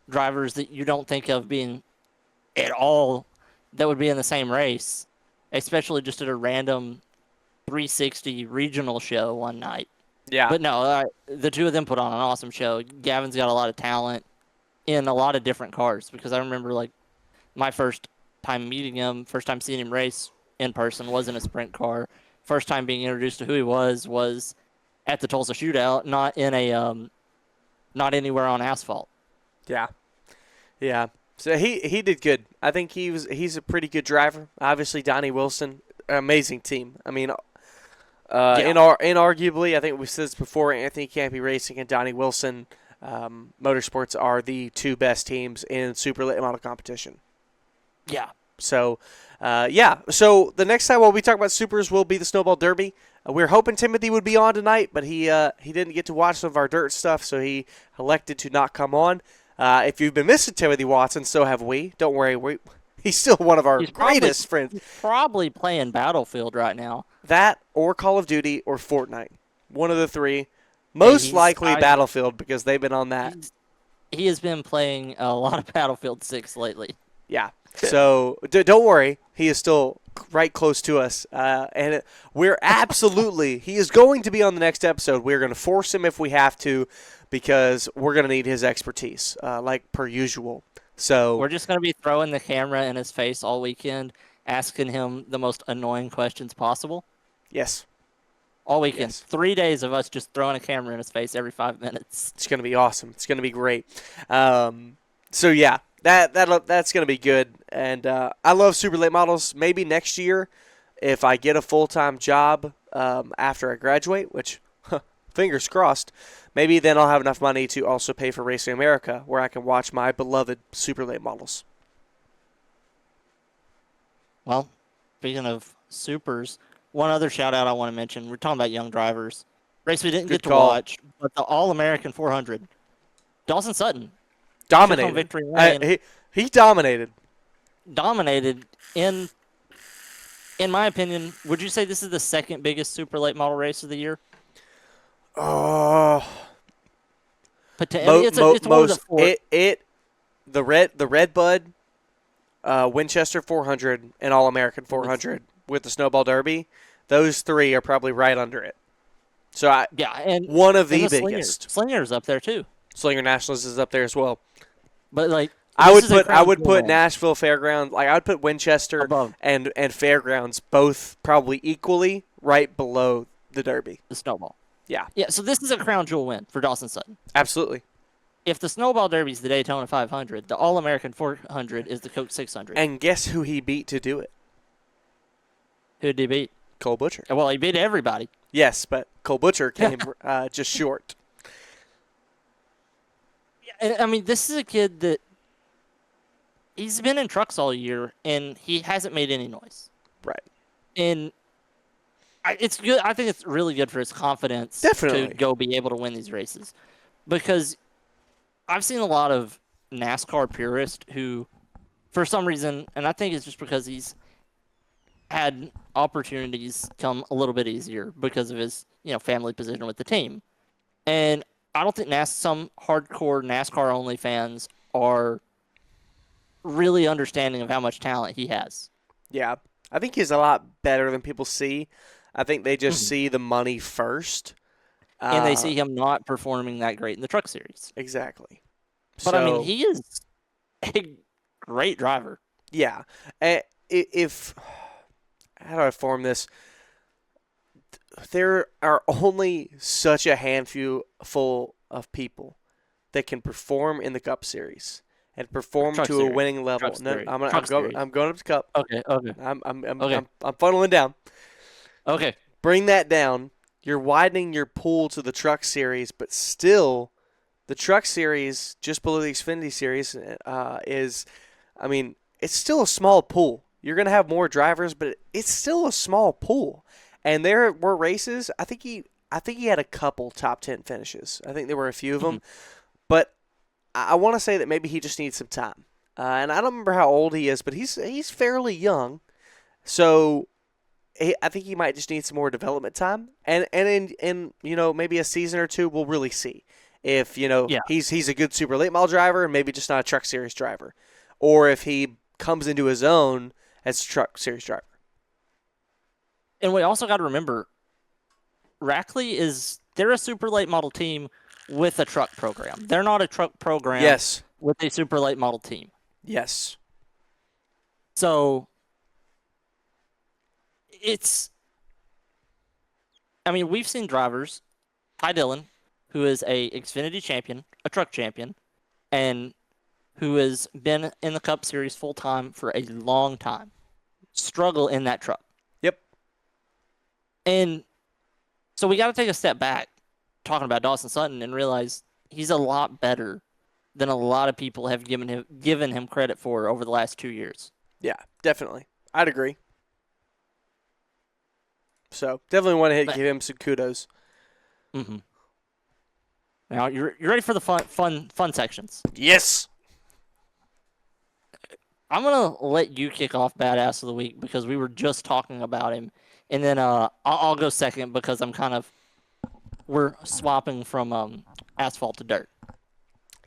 drivers that you don't think of being at all that would be in the same race, especially just at a random 360 regional show one night. Yeah. But no, the two of them put on an awesome show. Gavin's got a lot of talent in a lot of different cars because I remember like my first time meeting him, first time seeing him race in person was in a sprint car. First time being introduced to who he was at the Tulsa Shootout, not in a not anywhere on asphalt. Yeah. Yeah. So he did good. I think he's a pretty good driver. Obviously Donnie Wilson, amazing team. I mean inarguably, I think we said this before, Anthony Campy Racing and Donnie Wilson Motorsports are the two best teams in super late model competition. Yeah. So, yeah. So the next time we'll be talking about supers will be the Snowball Derby. We were hoping Timothy would be on tonight, but he didn't get to watch some of our dirt stuff, so he elected to not come on. If you've been missing Timothy Watson, so have we. Don't worry, he's still one of our greatest friends. He's probably playing Battlefield right now. That or Call of Duty or Fortnite. One of the three. Most likely Battlefield because they've been on that. He has been playing a lot of Battlefield 6 lately. Yeah. So don't worry. He is still right close to us. And we're absolutely, he is going to be on the next episode. We're going to force him if we have to because we're going to need his expertise, like per usual. So we're just going to be throwing the camera in his face all weekend, asking him the most annoying questions possible. Yes. All weekend. Yes. 3 days of us just throwing a camera in his face every 5 minutes. It's going to be awesome. It's going to be great. So, yeah, that's going to be good. And I love super late models. Maybe next year, if I get a full-time job after I graduate, which, fingers crossed, maybe then I'll have enough money to also pay for Racing America, where I can watch my beloved super late models. Well, speaking of supers, one other shout-out I want to mention. We're talking about young drivers. Race we didn't get to watch, but the All-American 400. Dawson Sutton. Dominated. Victory lane. He dominated. Dominated. In my opinion, would you say this is the second biggest super late model race of the year? Oh. It's one of the four. The Red Bud, Winchester 400, and All-American 400 with the Snowball Derby, those three are probably right under it. So and one of the biggest. Slinger's up there too. Slinger Nationals is up there as well. But like I would put Nashville Fairgrounds, like I would put Winchester above. and Fairgrounds both probably equally right below the Derby. The Snowball. Yeah. Yeah, so this is a crown jewel win for Dawson Sutton. Absolutely. If the Snowball Derby is the Daytona 500, the All-American 400 is the Coke 600. And guess who he beat to do it? Who did he beat? Cole Butcher. Well, he beat everybody. Yes, but Cole Butcher came just short. Yeah, I mean, this is a kid that he's been in trucks all year, and he hasn't made any noise. Right. And it's good. I think it's really good for his confidence to go be able to win these races. Because I've seen a lot of NASCAR purists who, for some reason, and I think it's just because he's had opportunities come a little bit easier because of his, family position with the team. And I don't think some hardcore NASCAR only fans are really understanding of how much talent he has. Yeah. I think he's a lot better than people see. I think they just see the money first. And they see him not performing that great in the truck series. Exactly. But, I mean, he is a great driver. Yeah. How do I form this? There are only such a handful of people that can perform in the Cup Series and perform to a winning level. No, I'm going up to Cup. Okay. I'm funneling down. Okay. Bring that down. You're widening your pool to the Truck Series, but still, the Truck Series, just below the Xfinity Series, it's still a small pool. You're going to have more drivers, but it's still a small pool. And there were races. I think he had a couple top 10 finishes. I think there were a few of them. But I want to say that maybe he just needs some time. And I don't remember how old he is, but he's fairly young. So I think he might just need some more development time. And in maybe a season or two, we'll really see if he's a good super late model driver and maybe just not a Truck Series driver, or if he comes into his own as a Truck Series driver. And we also got to remember, Rackley they're a super late model team with a truck program. They're not a truck program with a super late model team. Yes. So we've seen drivers, Ty Dillon, who is a Xfinity champion, a truck champion, and who has been in the Cup Series full time for a long time, struggle in that truck. Yep. And so we got to take a step back talking about Dawson Sutton and realize he's a lot better than a lot of people have given him credit for over the last 2 years. Yeah, definitely. I'd agree. So definitely want to give him some kudos. Mm-hmm. Now you're ready for the fun sections. Yes. I'm gonna let you kick off Badass of the Week because we were just talking about him, and then I'll go second because we're swapping from asphalt to dirt.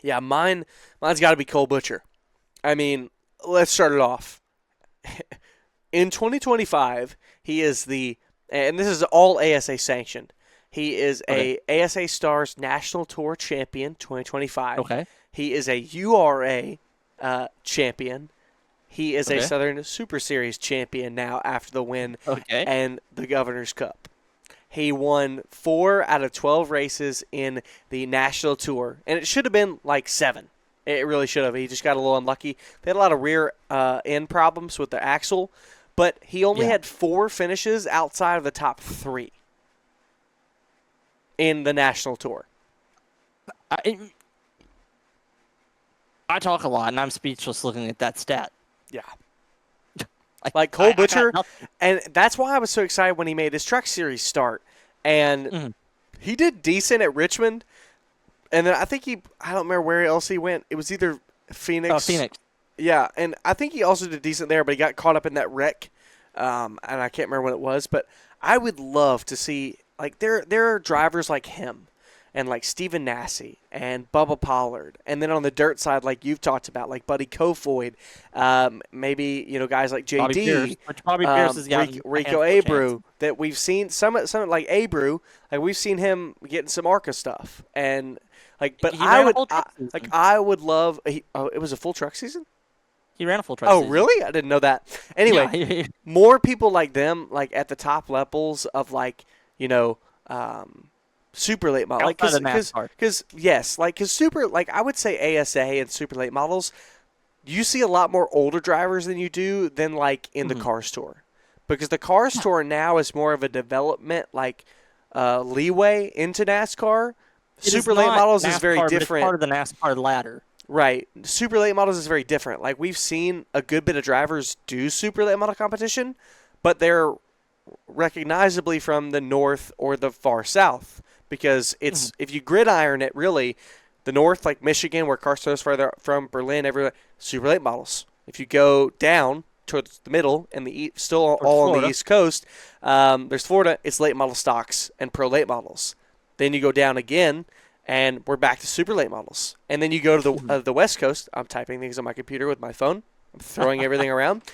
Yeah, mine's got to be Cole Butcher. I mean, let's start it off. In 2025, he is and this is all ASA sanctioned. He is a ASA Stars National Tour champion 2025. Okay. He is a URA champion. He is a Southern Super Series champion now after the win and the Governor's Cup. He won 4 out of 12 races in the National Tour, and it should have been like 7. It really should have. He just got a little unlucky. They had a lot of rear end problems with the axle, but he only had 4 finishes outside of the top 3 in the National Tour. I talk a lot, and I'm speechless looking at that stat. Yeah. Like Cole Butcher, and that's why I was so excited when he made his Truck Series start. And he did decent at Richmond, and then I don't remember where else he went. It was either Phoenix. Oh, Phoenix. Yeah, and I think he also did decent there, but he got caught up in that wreck, and I can't remember what it was. But I would love to see, like, there are drivers like him and like Stephen Nasse and Bubba Pollard, and then on the dirt side, like you've talked about, like Buddy Kofoid, maybe guys like JD, Bobby Pierce has gotten Rico Abreu, that we've seen some like Abreu, like we've seen him getting some ARCA stuff, and like, but I would love. It was a full truck season. He ran a full truck season. Oh, really? I didn't know that. Anyway, more people like them, like at the top levels of super late model, because super, like I would say ASA and super late models, you see a lot more older drivers than you do than like in the Cars Tour, because the Cars Tour now is more of a development leeway into NASCAR. Super late models is very different. It's part of the NASCAR ladder. Right. Super late models is very different. Like we've seen a good bit of drivers do super late model competition, but they're recognizably from the north or the far south. Because it's if you gridiron it, really, the north, like Michigan, where Carsto's further from, Berlin, everywhere, super late models. If you go down towards the middle and the still all on the East Coast, there's Florida. It's late model stocks and pro late models. Then you go down again, and we're back to super late models. And then you go to the West Coast. I'm typing things on my computer with my phone. I'm throwing everything around.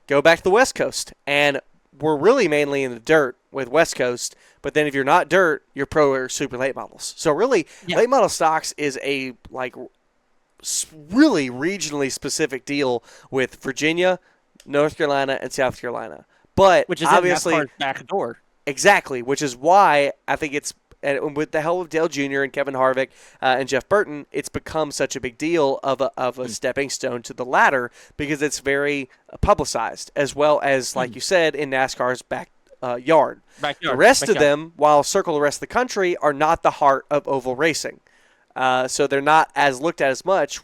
Go back to the West Coast, and we're really mainly in the dirt with West Coast, but then if you're not dirt, you're pro or super late models. So really, late model stocks is a really regionally specific deal with Virginia, North Carolina, and South Carolina. But which is obviously back door. Exactly, which is why I think it's, and with the help of Dale Jr. and Kevin Harvick and Jeff Burton, it's become such a big deal of a stepping stone to the ladder, because it's very publicized, as well as, like you said, in NASCAR's backyard. The rest of them, while circle the rest of the country, are not the heart of oval racing. So they're not as looked at as much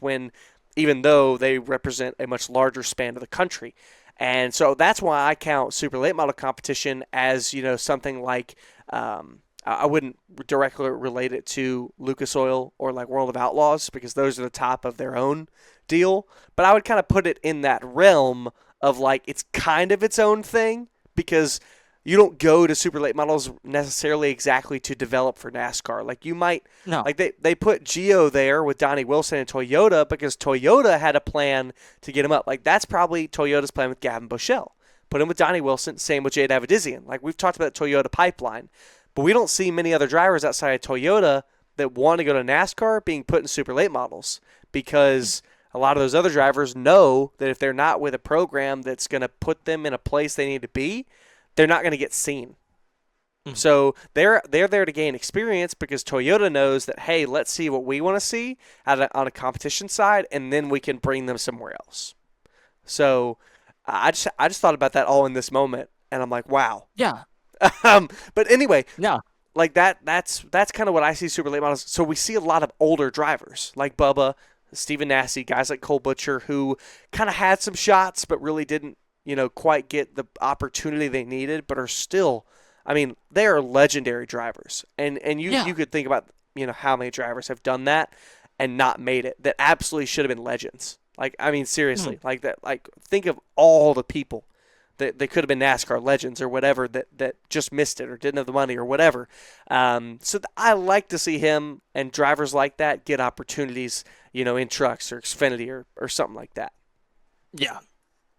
even though they represent a much larger span of the country. And so that's why I count super late model competition as, something like, I wouldn't directly relate it to Lucas Oil or like World of Outlaws, because those are the top of their own deal. But I would kind of put it in that realm of like, it's kind of its own thing, because you don't go to super late models necessarily exactly to develop for NASCAR. Like you might, like they put Gio there with Donnie Wilson and Toyota because Toyota had a plan to get him up. Like that's probably Toyota's plan with Gavin Bushell. Put him with Donnie Wilson, same with Jay Davidizian. Like we've talked about Toyota pipeline, but we don't see many other drivers outside of Toyota that want to go to NASCAR being put in super late models, because a lot of those other drivers know that if they're not with a program that's going to put them in a place they need to be, they're not going to get seen. So they're there to gain experience, because Toyota knows that, hey, let's see what we want to see on a competition side, and then we can bring them somewhere else. So I just thought about that all in this moment, and I'm like, wow. Yeah. But anyway, like that's kind of what I see super late models. So we see a lot of older drivers like Bubba, Stephen Nasse, guys like Cole Butcher, who kind of had some shots but really didn't, quite get the opportunity they needed, but are still, they are legendary drivers. And you could think about, how many drivers have done that and not made it that absolutely should have been legends. Seriously, like that. Like, think of all the people that could have been NASCAR legends or whatever that just missed it or didn't have the money or whatever. I like to see him and drivers like that get opportunities, in trucks or Xfinity or something like that. Yeah.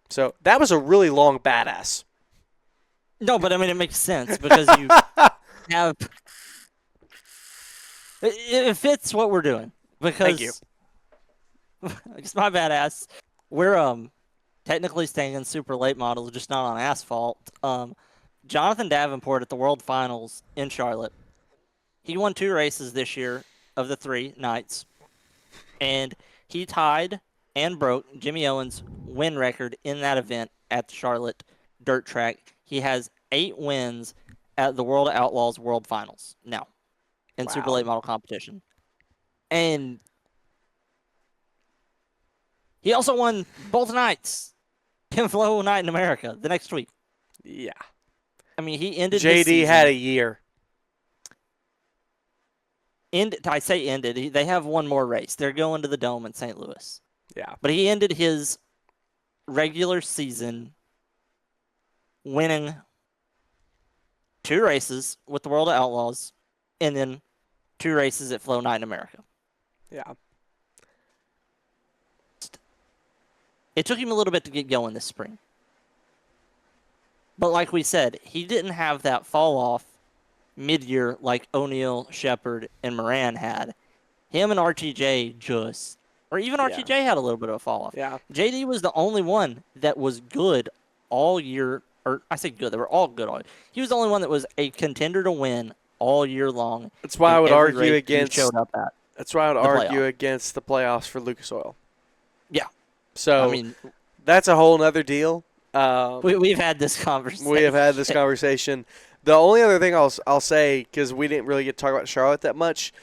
So that was a really long badass. No, but it makes sense because you have. It fits what we're doing because. Thank you. It's my badass. We're technically staying in super late models, just not on asphalt. Jonathan Davenport at the World Finals in Charlotte. He won 2 races this year of the 3 nights, and he tied and broke Jimmy Owens' win record in that event at the Charlotte dirt track. He has 8 wins at the World Outlaws World Finals now in super late model competition. And he also won both nights. Tim Flow night in America the next week. Yeah. He ended JD had a year. I say ended. They have one more race. They're going to the Dome in St. Louis. Yeah. But he ended his regular season winning 2 races with the World of Outlaws and then 2 races at Flow Night in America. Yeah. It took him a little bit to get going this spring. But like we said, he didn't have that fall off mid-year like O'Neal, Shepard, and Moran had. Him and RTJ RTJ had a little bit of a fall off. Yeah. JD was the only one that was good all year. Or I say good, they were all good all year. He was the only one that was a contender to win all year long. That's why I would argue against. Showed up at that's why I would argue against the playoffs for Lucas Oil. Yeah. So that's a whole other deal. We've had this conversation. We have had this conversation. The only other thing I'll say, because we didn't really get to talk about Charlotte that much,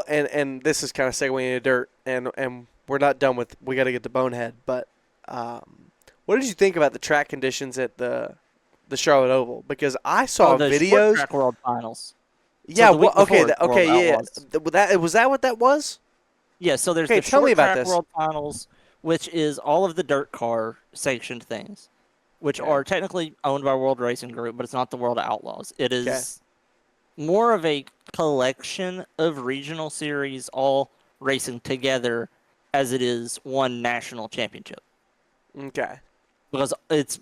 and this is kind of segueing into dirt, and we're not done with. We got to get the bonehead. But what did you think about the track conditions at the Charlotte Oval? Because I saw the videos. Short Track World Finals. Yeah. So yeah. Was that what that was? Yeah. So there's the Short Track World Finals, which is all of the dirt car sanctioned things, which are technically owned by World Racing Group, but it's not the World Outlaws. It is more of a collection of regional series all racing together as it is one national championship. Okay. Because it's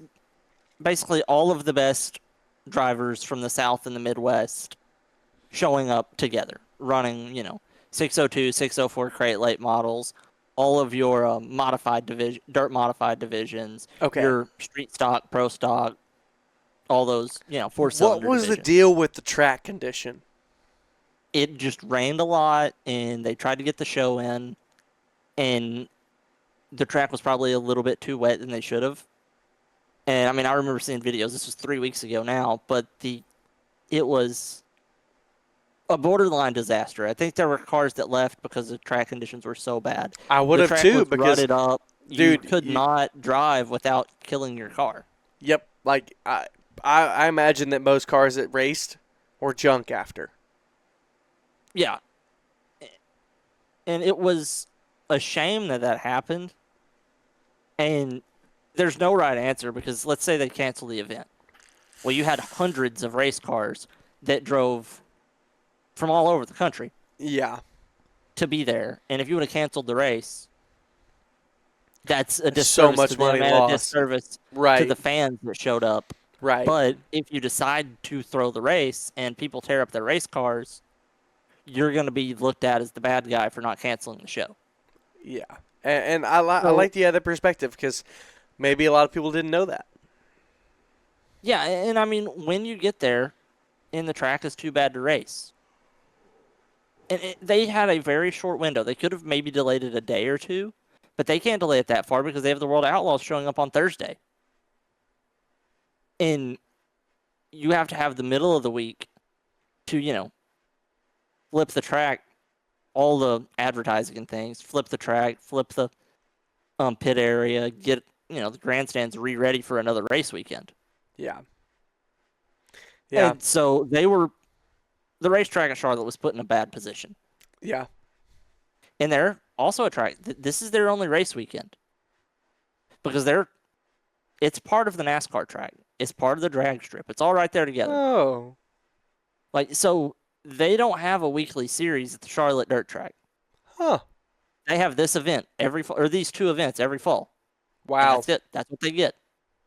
basically all of the best drivers from the South and the Midwest showing up together, running, 602, 604 crate late models, all of your dirt modified divisions, your street stock, pro stock, all those, 4-cylinder What was divisions. the deal with the track condition? It just rained a lot, and they tried to get the show in, and the track was probably a little bit too wet than they should have. And, I remember seeing videos. This was 3 weeks ago now, but it was a borderline disaster. I think there were cars that left because the track conditions were so bad. I would have too, because rutted up. You could not drive without killing your car. Yep, like I imagine that most cars that raced were junk after. Yeah, and it was a shame that happened. And there's no right answer because let's say they cancel the event. Well, you had hundreds of race cars that drove from all over the country. Yeah. To be there. And if you would have canceled the race, that's a disservice so much to them money and lost. a disservice to the fans that showed up. Right. But if you decide to throw the race and people tear up their race cars, you're going to be looked at as the bad guy for not canceling the show. Yeah. And I like the other perspective because maybe a lot of people didn't know that. Yeah, and when you get there and the track is too bad to race, and they had a very short window. They could have maybe delayed it a day or two, but they can't delay it that far because they have the World Outlaws showing up on Thursday. And you have to have the middle of the week to, flip the track all the advertising and things, flip the track, flip the pit area, get the grandstands ready for another race weekend. Yeah. And so the racetrack at Charlotte was put in a bad position. Yeah. And they're also a track. This is their only race weekend because it's part of the NASCAR track. It's part of the drag strip. It's all right there together. Oh. So they don't have a weekly series at the Charlotte Dirt Track. Huh. They have this event these two events every fall. Wow. And that's it. That's what they get.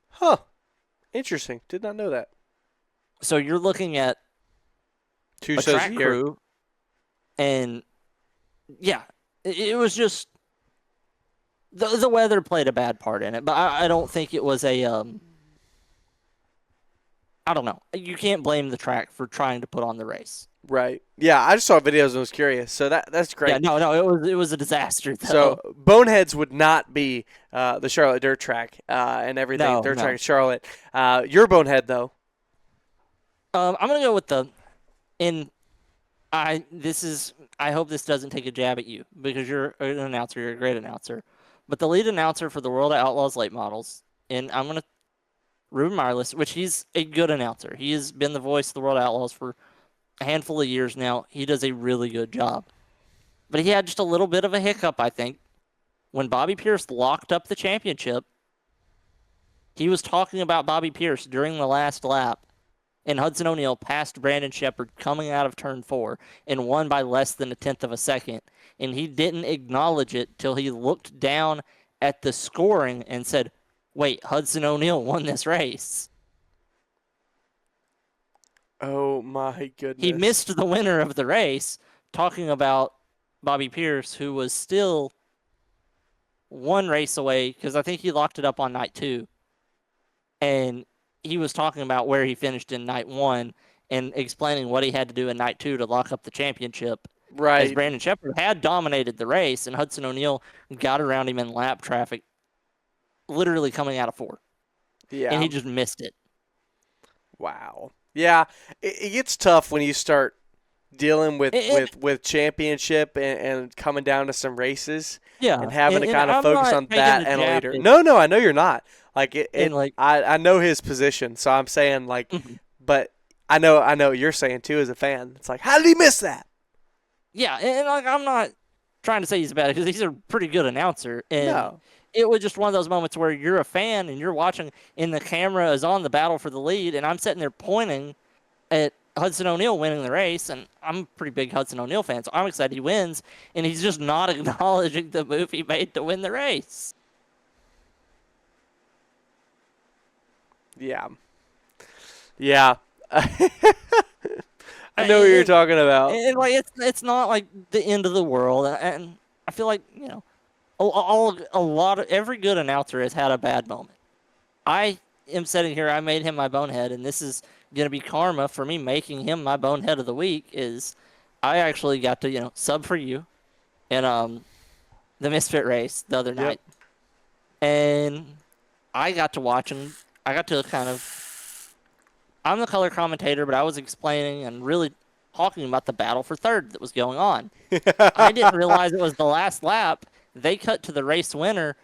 Huh. Interesting. Did not know that. So you're looking at two a track crew, and yeah, it was just the weather played a bad part in it. But I don't think it was a I don't know. You can't blame the track for trying to put on the race. Right. Yeah, I just saw videos and was curious. So that's great. Yeah, no, it was a disaster though. So Boneheads would not be the Charlotte Dirt Track and everything. Dirt Track Charlotte. Your Bonehead though. I'm gonna go with I hope this doesn't take a jab at you because you're an announcer. You're a great announcer. But the lead announcer for the World of Outlaws late models, and I'm gonna Ruben Mireless, which he's a good announcer. He has been the voice of the World of Outlaws for a handful of years now. He does a really good job. But he had just a little bit of a hiccup, I think. When Bobby Pierce locked up the championship, he was talking about Bobby Pierce during the last lap, and Hudson O'Neal passed Brandon Sheppard coming out of turn 4 and won by less than a tenth of a second. And he didn't acknowledge it till he looked down at the scoring and said, wait, Hudson O'Neal won this race. Oh, my goodness. He missed the winner of the race, talking about Bobby Pierce, who was still one race away, because I think he locked it up on night 2. And he was talking about where he finished in night 1 and explaining what he had to do in night 2 to lock up the championship. Right. As Brandon Sheppard had dominated the race, and Hudson O'Neal got around him in lap traffic, literally coming out of 4. Yeah. And he just missed it. Wow. Yeah, it gets tough when you start dealing with championship and coming down to some races. Yeah. And having to kind of focus on that and later. No, I know you're not. I know his position, so I'm saying but I know what you're saying too as a fan. It's like, how did he miss that? Yeah, and I'm not trying to say he's bad because he's a pretty good announcer. And it was just one of those moments where you're a fan and you're watching, and the camera is on the battle for the lead, and I'm sitting there pointing at Hudson O'Neal winning the race, and I'm a pretty big Hudson O'Neal fan, so I'm excited he wins, and he's just not acknowledging the move he made to win the race. Yeah. Yeah. I know what you're talking about. And it's not like the end of the world, and I feel like, every good announcer has had a bad moment. I am sitting here, I made him my bonehead, and this is going to be karma for me making him my bonehead of the week. Is I actually got to sub for you in the Misfit race the other night, and I got to watch him. I got to I'm the color commentator, but I was explaining and really talking about the battle for third that was going on. I didn't realize it was the last lap. They cut to the race winner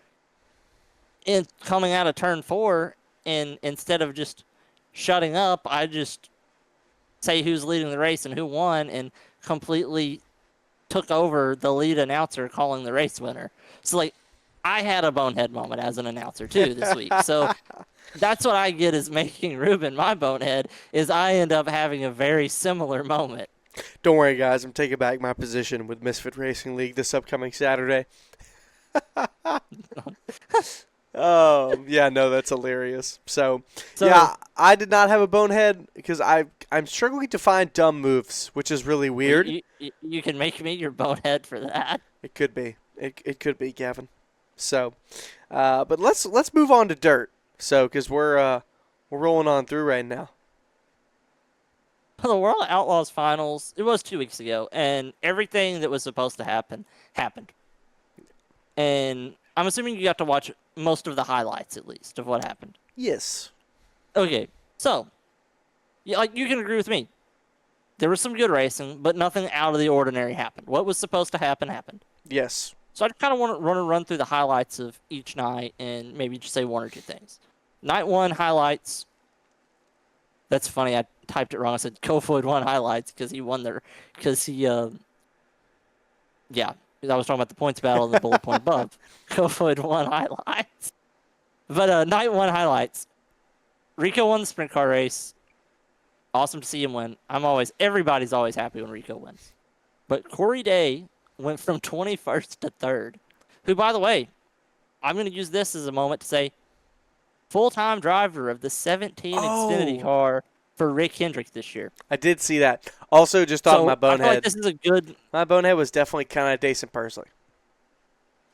in coming out of turn 4, and instead of just shutting up, I just say who's leading the race and who won, and completely took over the lead announcer calling the race winner. So, I had a bonehead moment as an announcer, too, this week. So that's what I get is making Ruben my bonehead, is I end up having a very similar moment. Don't worry, guys. I'm taking back my position with Misfit Racing League this upcoming Saturday. Oh, yeah, no, that's hilarious. So, yeah, I did not have a bonehead because I'm struggling to find dumb moves, which is really weird. You can make me your bonehead for that. It could be. It could be, Gavin. So, but let's move on to dirt. So, because we're rolling on through right now. The World Outlaws Finals, it was 2 weeks ago, and everything that was supposed to happen happened. And I'm assuming you got to watch most of the highlights, at least, of what happened. Yes. Okay, so, you can agree with me. There was some good racing, but nothing out of the ordinary happened. What was supposed to happen happened. Yes. So I kind of want to run through the highlights of each night and maybe just say one or two things. Night 1 highlights. That's funny. I typed it wrong. I said Kofoid 1 highlights because he won there. Because he, I was talking about the points battle of the bullet point above. Kofoid 1 highlights. But night 1 highlights. Rico won the sprint car race. Awesome to see him win. Everybody's always happy when Rico wins. But Corey Day went from 21st to 3rd. Who, by the way, I'm going to use this as a moment to say, full-time driver of the 17 Xfinity car for Rick Hendrick this year. I did see that. Also, just thought my bonehead. I feel like this is a good. My bonehead was definitely kind of Dawson Pursley.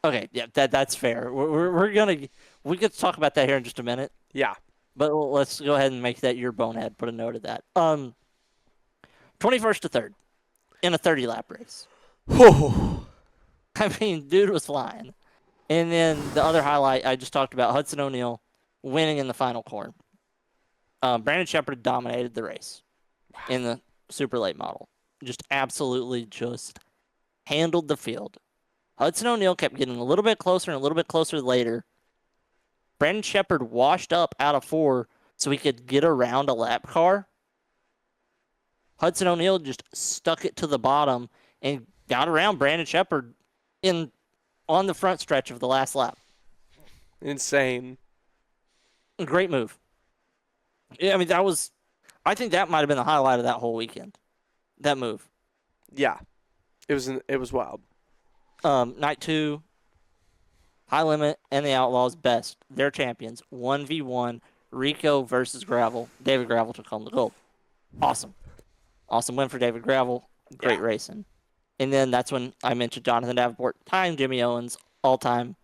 Okay, yeah, that's fair. We get to talk about that here in just a minute. Yeah. But let's go ahead and make that your bonehead. Put a note of that. 21st to 3rd in a 30-lap race. I mean, dude was flying. And then the other highlight I just talked about, Hudson O'Neal winning in the final corner. Brandon Sheppard dominated the race in the super late model. Just absolutely just handled the field. Hudson O'Neal kept getting a little bit closer and a little bit closer later. Brandon Sheppard washed up out of 4 so he could get around a lap car. Hudson O'Neal just stuck it to the bottom and got around Brandon Sheppard on the front stretch of the last lap. Insane. Great move. Yeah, I mean, I think that might have been the highlight of that whole weekend. That move. Yeah. It was wild. Night 2, High Limit and the Outlaws best. They're champions. 1v1, Rico versus Gravel. David Gravel took home the gold. Awesome. Awesome win for David Gravel. Great racing. And then that's when I mentioned Jonathan Davenport tying Jimmy Owens all-time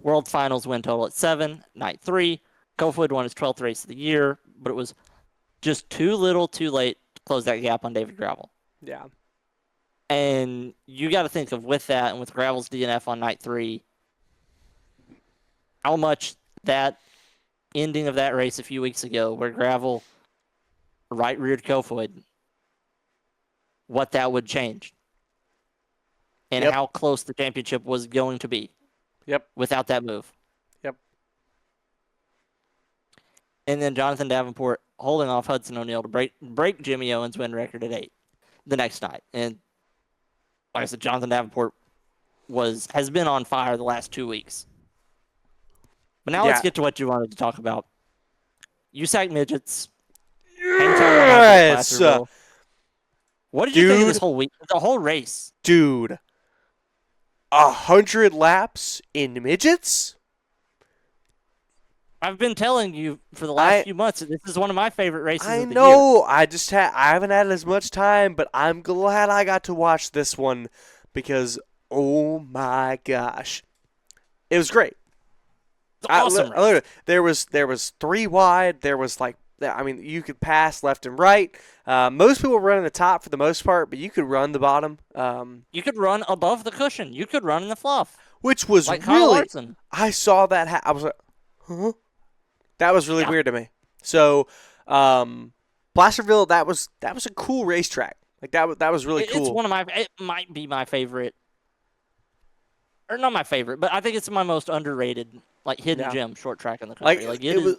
World Finals win total at 7. Night 3, Kofoid won his 12th race of the year, but it was just too little, too late to close that gap on David Gravel. Yeah. And you got to think of, with that and with Gravel's DNF on night 3, how much that ending of that race a few weeks ago where Gravel right-reared Kofoid, what that would change. And how close the championship was going to be. Yep. Without that move. Yep. And then Jonathan Davenport holding off Hudson O'Neal to break Jimmy Owens' win record at 8 the next night. And like I said, Jonathan Davenport has been on fire the last 2 weeks. But now let's get to what you wanted to talk about. USAC midgets. Yes. What did you think of this whole week? The whole race. Dude. 100 laps in midgets? I've been telling you for the last few months that this is one of my favorite races of the year. I know. I haven't had as much time, but I'm glad I got to watch this one because, oh my gosh. It was great. It's awesome. There was 3 wide. There was you could pass left and right. Most people run in the top for the most part, but you could run the bottom. You could run above the cushion. You could run in the fluff. Which was like really, Larson. I saw that. I was like, huh? That was really weird to me. So, Placerville, that was a cool racetrack. Like that was really cool. It's one of my. It might be my favorite, or not my favorite, but I think it's my most underrated, hidden gem short track in the country. It was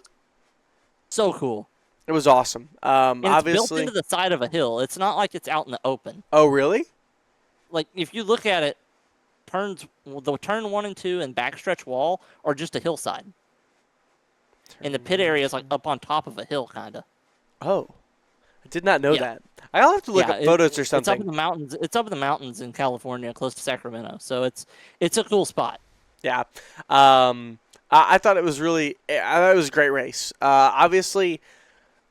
so cool. It was awesome. And it's obviously built into the side of a hill. It's not like it's out in the open. Oh, really? Like if you look at it, the turn 1 and 2 and backstretch wall are just a hillside. And the pit area is up on top of a hill, kind of. Oh, I did not know that. I'll have to look up photos or something. It's up in the mountains. It's up in the mountains in California, close to Sacramento. So it's a cool spot. Yeah. I thought it was I thought it was a great race. Obviously,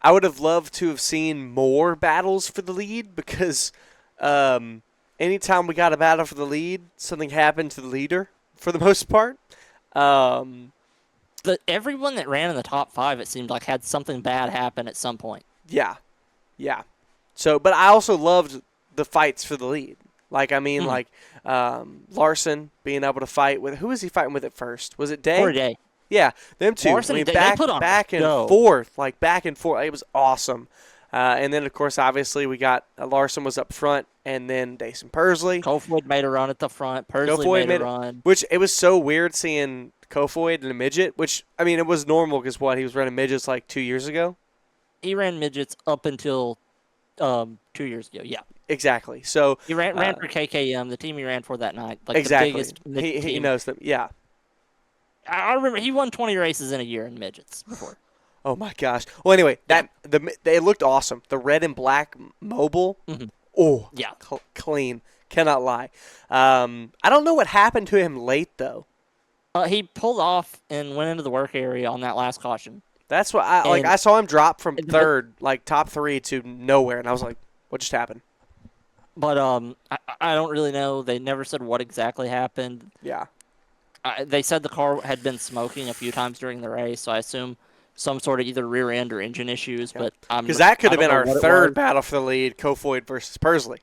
I would have loved to have seen more battles for the lead because anytime we got a battle for the lead, something happened to the leader for the most part. Everyone that ran in the top 5, it seemed like, had something bad happen at some point. Yeah. Yeah. So, but I also loved the fights for the lead. Larson being able to fight with – who was he fighting with at first? Was it Day? Or Day. Yeah, them two. Larson, back and forth. It was awesome. And then, of course, obviously, we got Larson was up front, and then Dawson Pursley. Kofoid made a run at the front. Pursley made a run. Which, it was so weird seeing Kofoid and a midget, which, I mean, it was normal because, he was running midgets like 2 years ago? He ran midgets up until 2 years ago, yeah. Exactly. So he ran for KKM, the team he ran for that night. Like exactly. The biggest he knows them, yeah. I remember he won 20 races in a year in midgets before. Oh my gosh! Well, anyway, they looked awesome. The red and black mobile, oh yeah, clean. Cannot lie. I don't know what happened to him late though. He pulled off and went into the work area on that last caution. That's what I saw him drop from third, like top 3 to nowhere, and I was like, "What just happened?" But I don't really know. They never said what exactly happened. Yeah. They said the car had been smoking a few times during the race, so I assume some sort of either rear end or engine issues. Yeah. But because that could have been our third battle for the lead: Kofoid versus Pursley.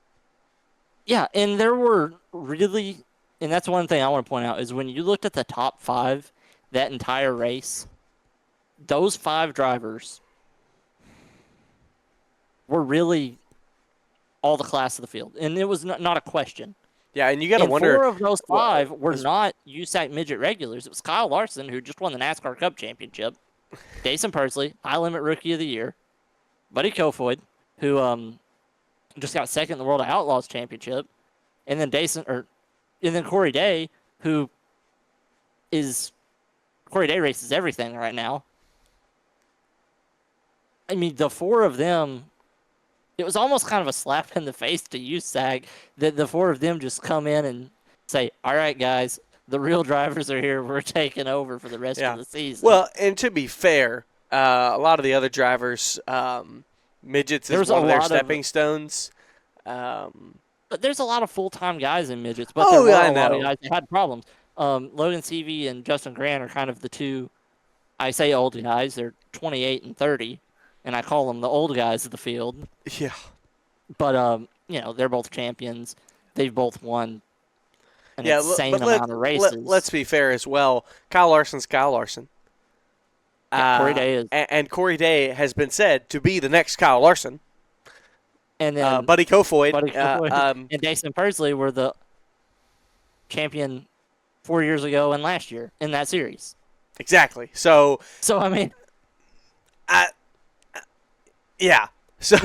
Yeah, and there were really, and that's one thing I want to point out is when you looked at the top 5 that entire race, those 5 drivers were really all the class of the field, and it was not a question. Yeah, and you got to wonder. 4 of those 5 were not USAC midget regulars. It was Kyle Larson, who just won the NASCAR Cup Championship, Dawson Pursley, High Limit Rookie of the Year, Buddy Kofoid, who just got second in the World of Outlaws Championship, and then Corey Day, Corey Day races everything right now. I mean, the 4 of them. It was almost kind of a slap in the face to USAC that the 4 of them just come in and say, all right, guys, the real drivers are here. We're taking over for the rest of the season. Well, and to be fair, a lot of the other drivers, midgets is one of their stepping stones. But there's a lot of full-time guys in midgets, but there were a lot of guys that had problems. Logan Seavey and Justin Grant are kind of the 2, I say old guys. They're 28 and 30. And I call them the old guys of the field. Yeah. But, they're both champions. They've both won an insane amount of races. Let's be fair as well. Kyle Larson's Kyle Larson. Corey Day is. And Corey Day has been said to be the next Kyle Larson. And then Buddy Kofoid. And Dawson Pursley were the champion 4 years ago and last year in that series. Exactly. So I mean. Yeah. So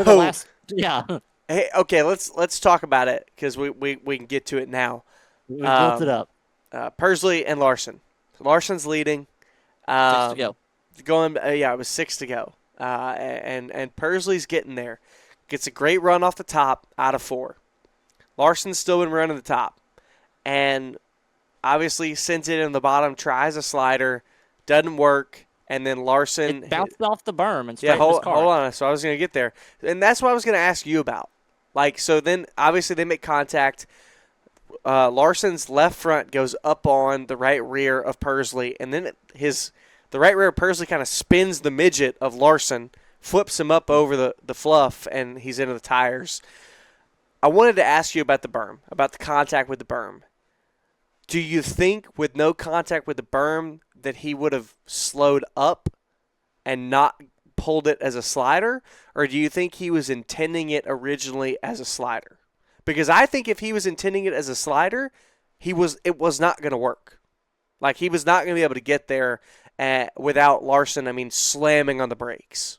Hey, okay, let's talk about it because we can get to it now. We built it up. Pursley and Larson. Larson's leading. 6 to go. It was 6 to go. And Pursley's getting there. Gets a great run off the top out of 4. Larson's still been running the top, and obviously sends it in the bottom. Tries a slider, doesn't work. And then Larson bounced off the berm and straight hold on. So I was going to get there. And that's what I was going to ask you about. So then obviously they make contact. Larson's left front goes up on the right rear of Pursley. And then the right rear of Pursley kind of spins the midget of Larson, flips him up over the fluff, and he's into the tires. I wanted to ask you about the berm, about the contact with the berm. Do you think with no contact with the berm that he would have slowed up and not pulled it as a slider? Or do you think he was intending it originally as a slider? Because I think if he was intending it as a slider, it was not going to work. Like, he was not going to be able to get there without Larson, slamming on the brakes.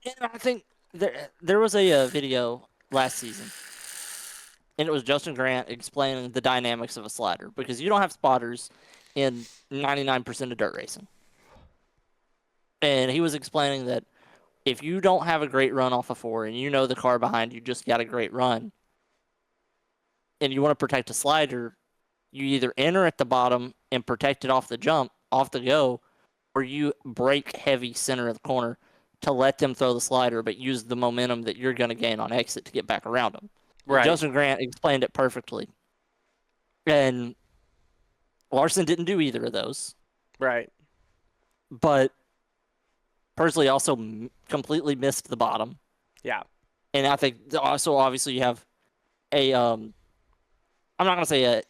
Yeah, I think there was a video last season. And it was Justin Grant explaining the dynamics of a slider because you don't have spotters in 99% of dirt racing. And he was explaining that if you don't have a great run off of 4 and you know the car behind you just got a great run and you want to protect a slider, you either enter at the bottom and protect it off the jump, off the go, or you brake heavy center of the corner to let them throw the slider but use the momentum that you're going to gain on exit to get back around them. Right. Justin Grant explained it perfectly. And Larson didn't do either of those. Right. But Pursley also completely missed the bottom. Yeah. And I think also obviously you have I'm not going to say a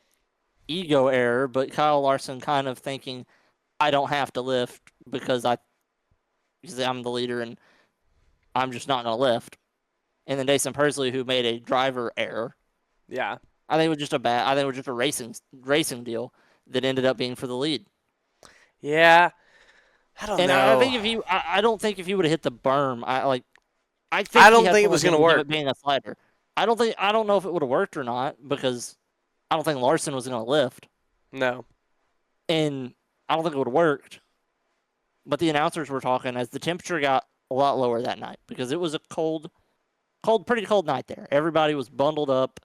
ego error, but Kyle Larson kind of thinking, I don't have to lift because because I'm the leader and I'm just not going to lift. And then Dawson Pursley, who made a driver error. Yeah. I think it was just a racing deal that ended up being for the lead. Yeah. I don't know. I don't think if he would have hit the berm, I don't think it was going to work. It being a slider. I don't know if it would have worked or not because I don't think Larson was going to lift. No. And I don't think it would have worked. But the announcers were talking as the temperature got a lot lower that night because it was a pretty cold night there. Everybody was bundled up.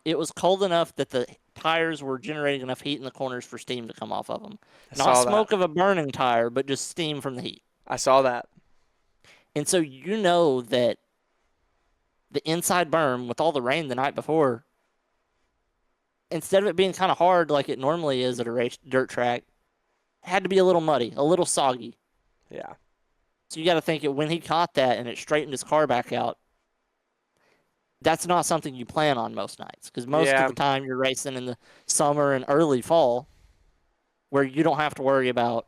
It was cold enough that the tires were generating enough heat in the corners for steam to come off of them. Not smoke of a burning tire, but just steam from the heat. I saw that. And so you know that the inside berm, with all the rain the night before, instead of it being kind of hard like it normally is at a dirt track, had to be a little muddy, a little soggy. Yeah. So you got to think when he caught that and it straightened his car back out, that's not something you plan on most nights because most of the time you're racing in the summer and early fall where you don't have to worry about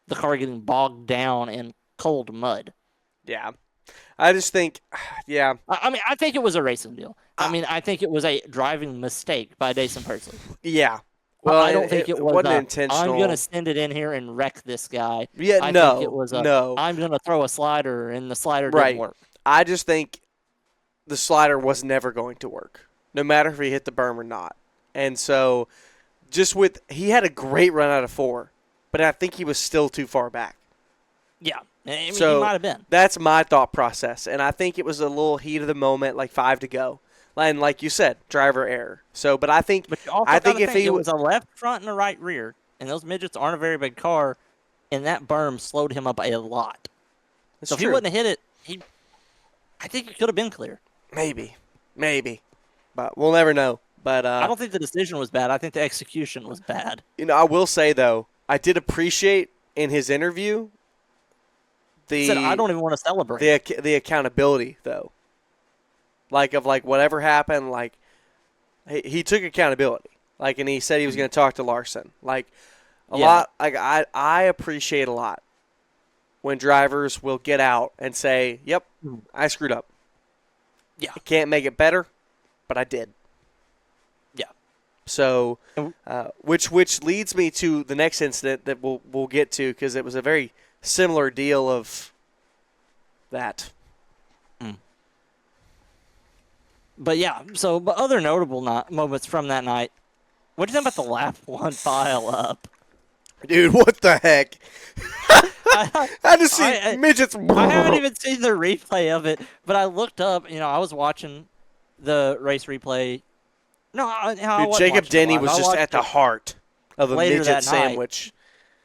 the car getting bogged down in cold mud. Yeah. I just think, yeah. I think it was a racing deal. I think it was a driving mistake by Dawson Pursley. Yeah. Well, I don't think it wasn't intentional. I'm going to send it in here and wreck this guy. Yeah, I no. think it was no. I'm going to throw a slider, and the slider didn't work. I just think the slider was never going to work, no matter if he hit the berm or not. And so, he had a great run out of 4, but I think he was still too far back. Yeah, he so might have been. That's my thought process, and I think it was a little heat of the moment, like 5 to go. And like you said, driver error. So, but I think if he was a left front and a right rear, and those midgets aren't a very big car, and that berm slowed him up a lot. That's so if he wouldn't have hit it, I think it could have been clear. Maybe, but we'll never know. But I don't think the decision was bad. I think the execution was bad. I will say though, I did appreciate in his interview he said, I don't even want to celebrate the accountability though. Like whatever happened, like he took accountability. Like, and he said he was going to talk to Larson. Like a lot. Like I appreciate a lot when drivers will get out and say, "Yep, I screwed up. Yeah, I can't make it better, but I did." Yeah. So, which leads me to the next incident that we'll get to because it was a very similar deal of that. But yeah, but other notable moments from that night. What do you think about the lap 1 pile up? Dude, what the heck? I just see midgets. I haven't even seen the replay of it, but I looked up. I was watching the race replay. No, Jacob Denny was just at the heart of a midget sandwich.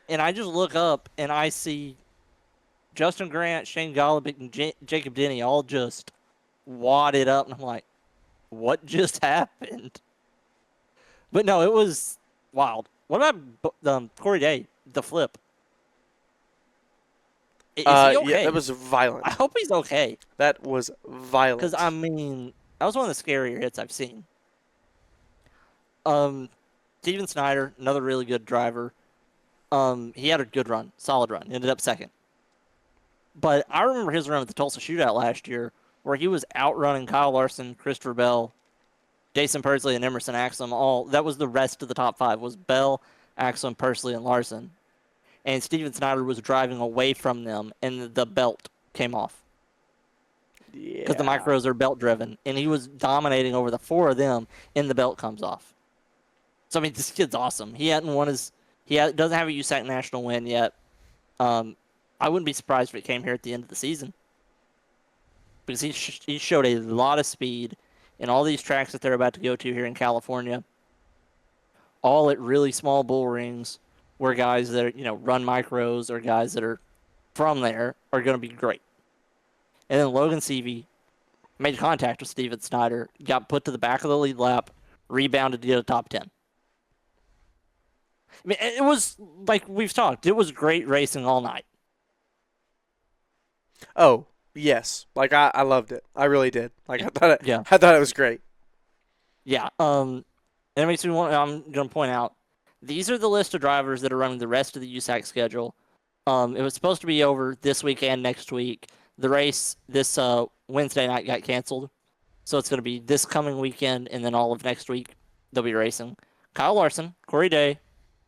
And I just look up and I see Justin Grant, Shane Golobic, and Jacob Denny all just wadded up, and I'm like, what just happened? But no, it was wild. What about Corey Day, the flip? Is he okay? Yeah, that was violent. I hope he's okay. That was violent. Because, that was one of the scarier hits I've seen. Steven Snyder, another really good driver. He had a good run, solid run. Ended up second. But I remember his run at the Tulsa Shootout last year where he was outrunning Kyle Larson, Christopher Bell, Dawson Pursley, and Emerson Axsom. That was the rest of the top 5 was Bell, Axsom, Pursley, and Larson. And Steven Snyder was driving away from them, and the belt came off. Yeah. Because the micros are belt-driven. And he was dominating over the 4 of them, and the belt comes off. So, this kid's awesome. He doesn't have a USAC national win yet. I wouldn't be surprised if it came here at the end of the season. Because he showed a lot of speed in all these tracks that they're about to go to here in California. All at really small bull rings where guys that run micros or guys that are from there are going to be great. And then Logan Seavey made contact with Steven Snyder, got put to the back of the lead lap, rebounded to get a top 10. It was, like we've talked, it was great racing all night. Oh, yes. Like, I loved it. I really did. Like, I thought it was great. Yeah. And it makes me want, I'm going to point out, these are the list of drivers that are running the rest of the USAC schedule It was supposed to be over this week and next week. The race this Wednesday night got canceled, so it's going to be this coming weekend, and then all of next week they'll be racing. Kyle Larson, Corey Day,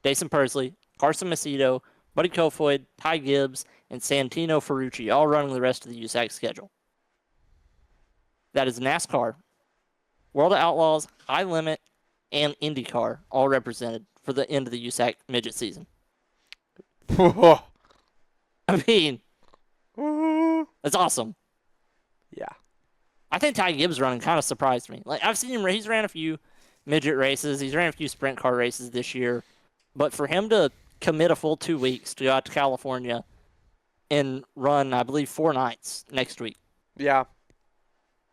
Dawson Pursley, Carson Macedo, Buddy Kofoid, Ty Gibbs, and Santino Ferrucci, all running the rest of the USAC schedule. That is NASCAR, World of Outlaws, High Limit, and IndyCar, all represented for the end of the USAC midget season. I mean, that's awesome. Yeah. I think Ty Gibbs running kind of surprised me. Like, I've seen him, he's ran a few midget races, he's ran a few sprint car races this year, but for him to commit a full 2 weeks to go out to California and run, I believe, 4 nights next week. Yeah. I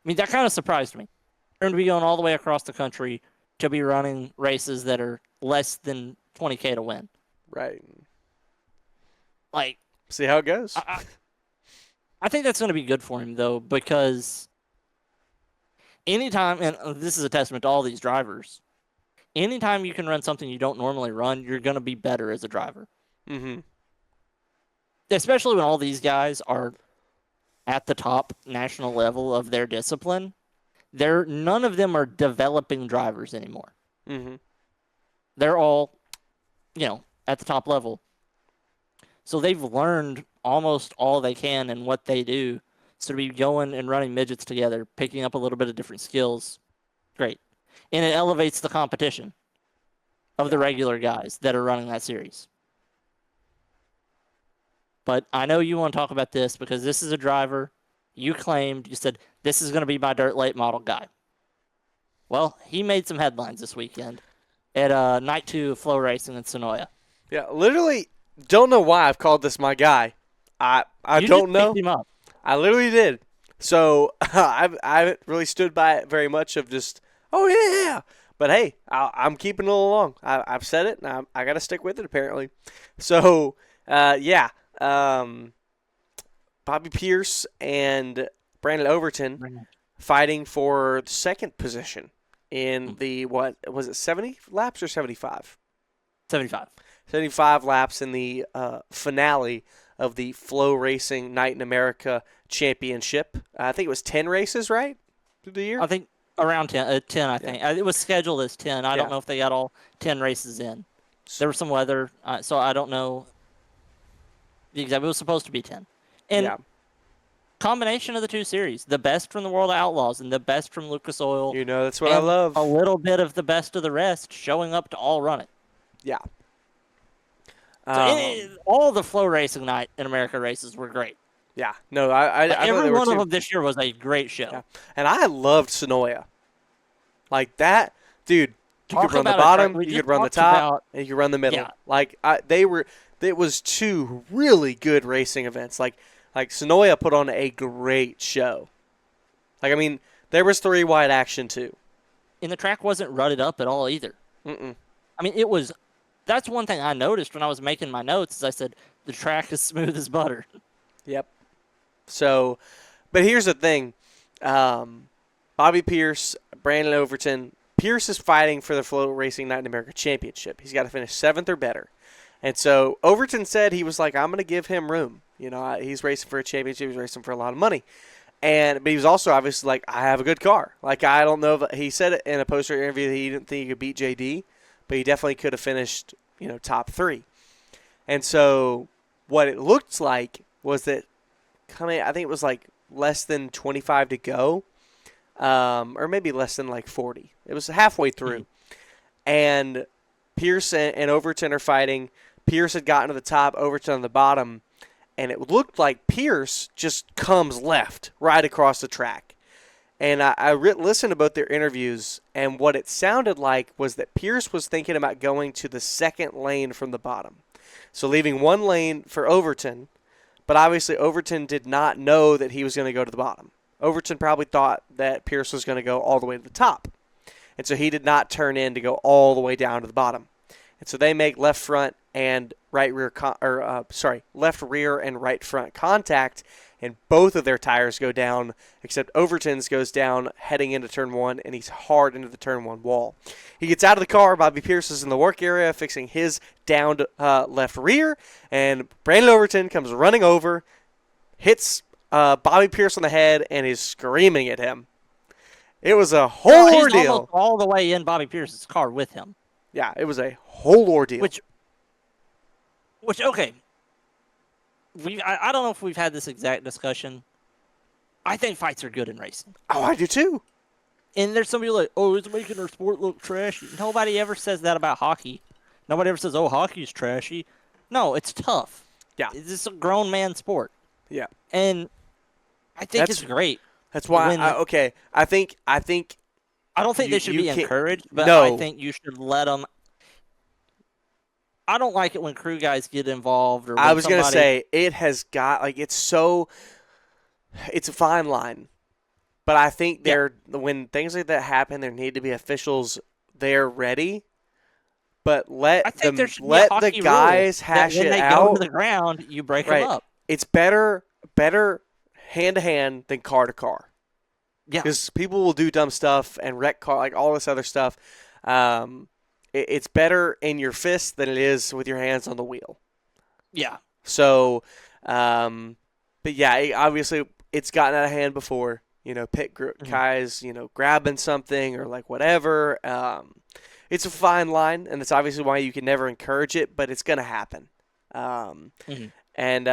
mean, that kind of surprised me. For him to be going all the way across the country to be running races that are less than 20K to win. Right. Like, see how it goes. I think that's going to be good for him, though, because anytime, and this is a testament to all these drivers, anytime you can run something you don't normally run, you're going to be better as a driver. Mm-hmm. Especially when all these guys are at the top national level of their discipline. None of them are developing drivers anymore. Mm-hmm. They're all, at the top level. So they've learned almost all they can in what they do. So to be going and running midgets together, picking up a little bit of different skills, great. And it elevates the competition of the regular guys that are running that series. But I know you want to talk about this because this is a driver you said, this is going to be my dirt late model guy. Well, he made some headlines this weekend at Night 2 of Flow Racing in Sonoya. Yeah, literally don't know why I've called this my guy. I don't know. Picked him up. I literally did. So I haven't really stood by it very much of just, oh, yeah. But, hey, I'm keeping it along. I've said it, and I got to stick with it, apparently. So, yeah. Bobby Pierce and Brandon Overton fighting for the second position in the, what, was it 70 laps or 75? 75. 75 laps in the finale of the Flow Racing Night in America Championship. I think it was 10 races, right, through the year? I think around 10, I think. Yeah. It was scheduled as 10. I don't know if they got all 10 races in. There was some weather, so I don't know. It was supposed to be 10. And combination of the two series, the best from the World of Outlaws and the best from Lucas Oil. That's what I love. A little bit of the best of the rest showing up to all run it. Yeah. So all the Flow Racing Night in America races were great. Yeah. No, I every one of them this year was a great show. Yeah. And I loved Sonoya. Like that, dude, you could run the bottom, you could run the top, and you could run the middle. Yeah. Like it was 2 really good racing events. Like Sonoya put on a great show. Like, I mean, there was 3 wide action too. And the track wasn't rutted up at all either. Mm-mm. I mean, it was. That's one thing I noticed when I was making my notes. Is I said the track is smooth as butter. Yep. So, but here's the thing: Bobby Pierce, Brandon Overton. Pierce is fighting for the Flow Racing Night in America Championship. He's got to finish 7th or better. And so Overton said he was like, I'm going to give him room. He's racing for a championship. He's racing for a lot of money. But he was also obviously like, I have a good car. Like, I don't know. He said it in a poster interview that he didn't think he could beat JD, but he definitely could have finished, top 3. And so what it looked like was that I think it was like less than 25 to go, or maybe less than like 40. It was halfway through. Mm-hmm. And Pierce and Overton are fighting. Pierce had gotten to the top, Overton on the bottom, and it looked like Pierce just comes left right across the track. And I listened to both their interviews, and what it sounded like was that Pierce was thinking about going to the second lane from the bottom. So leaving one lane for Overton, but obviously Overton did not know that he was going to go to the bottom. Overton probably thought that Pierce was going to go all the way to the top. And so he did not turn in to go all the way down to the bottom. And so they make left front and left rear and right front contact, and both of their tires go down, except Overton's goes down heading into turn 1, and he's hard into the turn 1 wall. He gets out of the car. Bobby Pierce is in the work area fixing his downed left rear, and Brandon Overton comes running over, hits Bobby Pierce on the head, and is screaming at him. It was a whole ordeal. He's almost all the way in Bobby Pierce's car with him. Yeah, it was a whole ordeal. Which okay. I don't know if we've had this exact discussion. I think fights are good in racing. Oh, I do too. And there's some people like, oh, it's making our sport look trashy. Nobody ever says that about hockey. Nobody ever says, oh, hockey's trashy. No, it's tough. Yeah. It's a grown man sport. Yeah. And I think it's great. That's why, I think I don't think they should be encouraged, but no. I think you should let them. I don't like it when crew guys get involved. Or I was going to say, it has got, it's a fine line. But I think when things like that happen, there need to be officials there ready. But let the guys hash it out. When they go to the ground, you break them up. It's better hand-to-hand than car-to-car. Yeah. Because people will do dumb stuff and wreck car, like all this other stuff. It's better in your fist than it is with your hands on the wheel. Yeah. So, but yeah, obviously it's gotten out of hand before. Pit guys, grabbing something or like whatever. It's a fine line, and that's obviously why you can never encourage it, but it's going to happen. And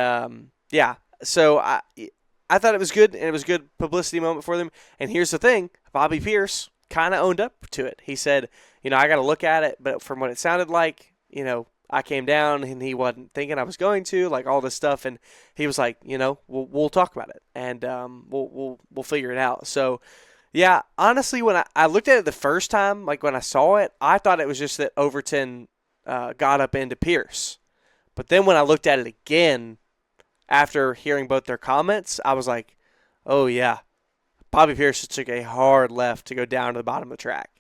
yeah, so I thought it was good, and it was a good publicity moment for them. And here's the thing, Bobby Pierce kind of owned up to it. He said, I got to look at it, but from what it sounded like, I came down and he wasn't thinking I was going to, like all this stuff, and he was like, we'll talk about it, and we'll figure it out. So, yeah, honestly, when I looked at it the first time, like when I saw it, I thought it was just that Overton got up into Pierce. But then when I looked at it again, after hearing both their comments, I was like, oh yeah, Bobby Pierce just took a hard left to go down to the bottom of the track,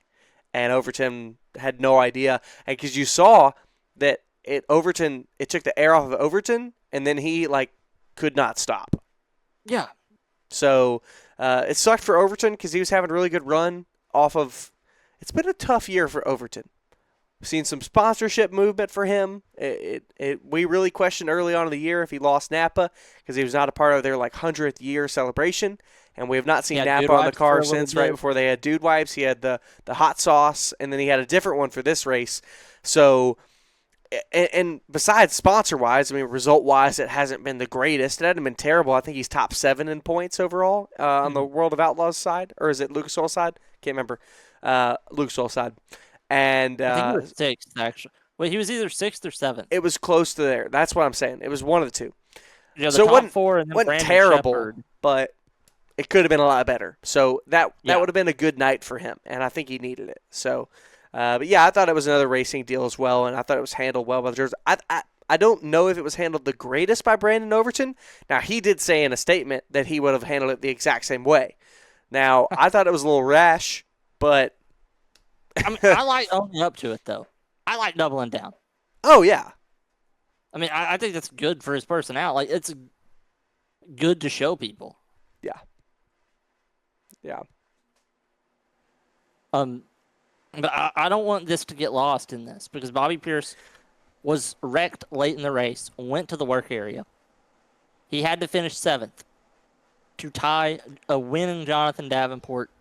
and Overton had no idea, and because you saw that it took the air off of Overton, and then he could not stop. Yeah. So it sucked for Overton because he was having a really good run off of. It's been a tough year for Overton. We've seen some sponsorship movement for him. We really questioned early on in the year if he lost Napa because he was not a part of their 100th year celebration, and we have not seen Napa on the car since. Right before they had Dude Wipes, he had the hot sauce, and then he had a different one for this race. So. And besides sponsor-wise, result-wise, it hasn't been the greatest. It hasn't been terrible. I think he's top 7 in points overall on the World of Outlaws side. Or is it Lucas Oil side? Can't remember. Lucas Oil side. And, I think he was 6th, actually. Wait, he was either 6th or 7th. It was close to there. That's what I'm saying. It was one of the two. Yeah, so top 4 and then wasn't terrible, Shepherd. But it could have been a lot better. So that would have been a good night for him, and I think he needed it. So... but yeah, I thought it was another racing deal as well, and I thought it was handled well by the judges. I don't know if it was handled the greatest by Brandon Overton. Now, he did say in a statement that he would have handled it the exact same way. Now, I thought it was a little rash, but... I like owning up to it, though. I like doubling down. Oh, yeah. I think that's good for his personality. It's good to show people. Yeah. Yeah. But I don't want this to get lost in this because Bobby Pierce was wrecked late in the race, went to the work area. He had to finish 7th to tie a winning Jonathan Davenport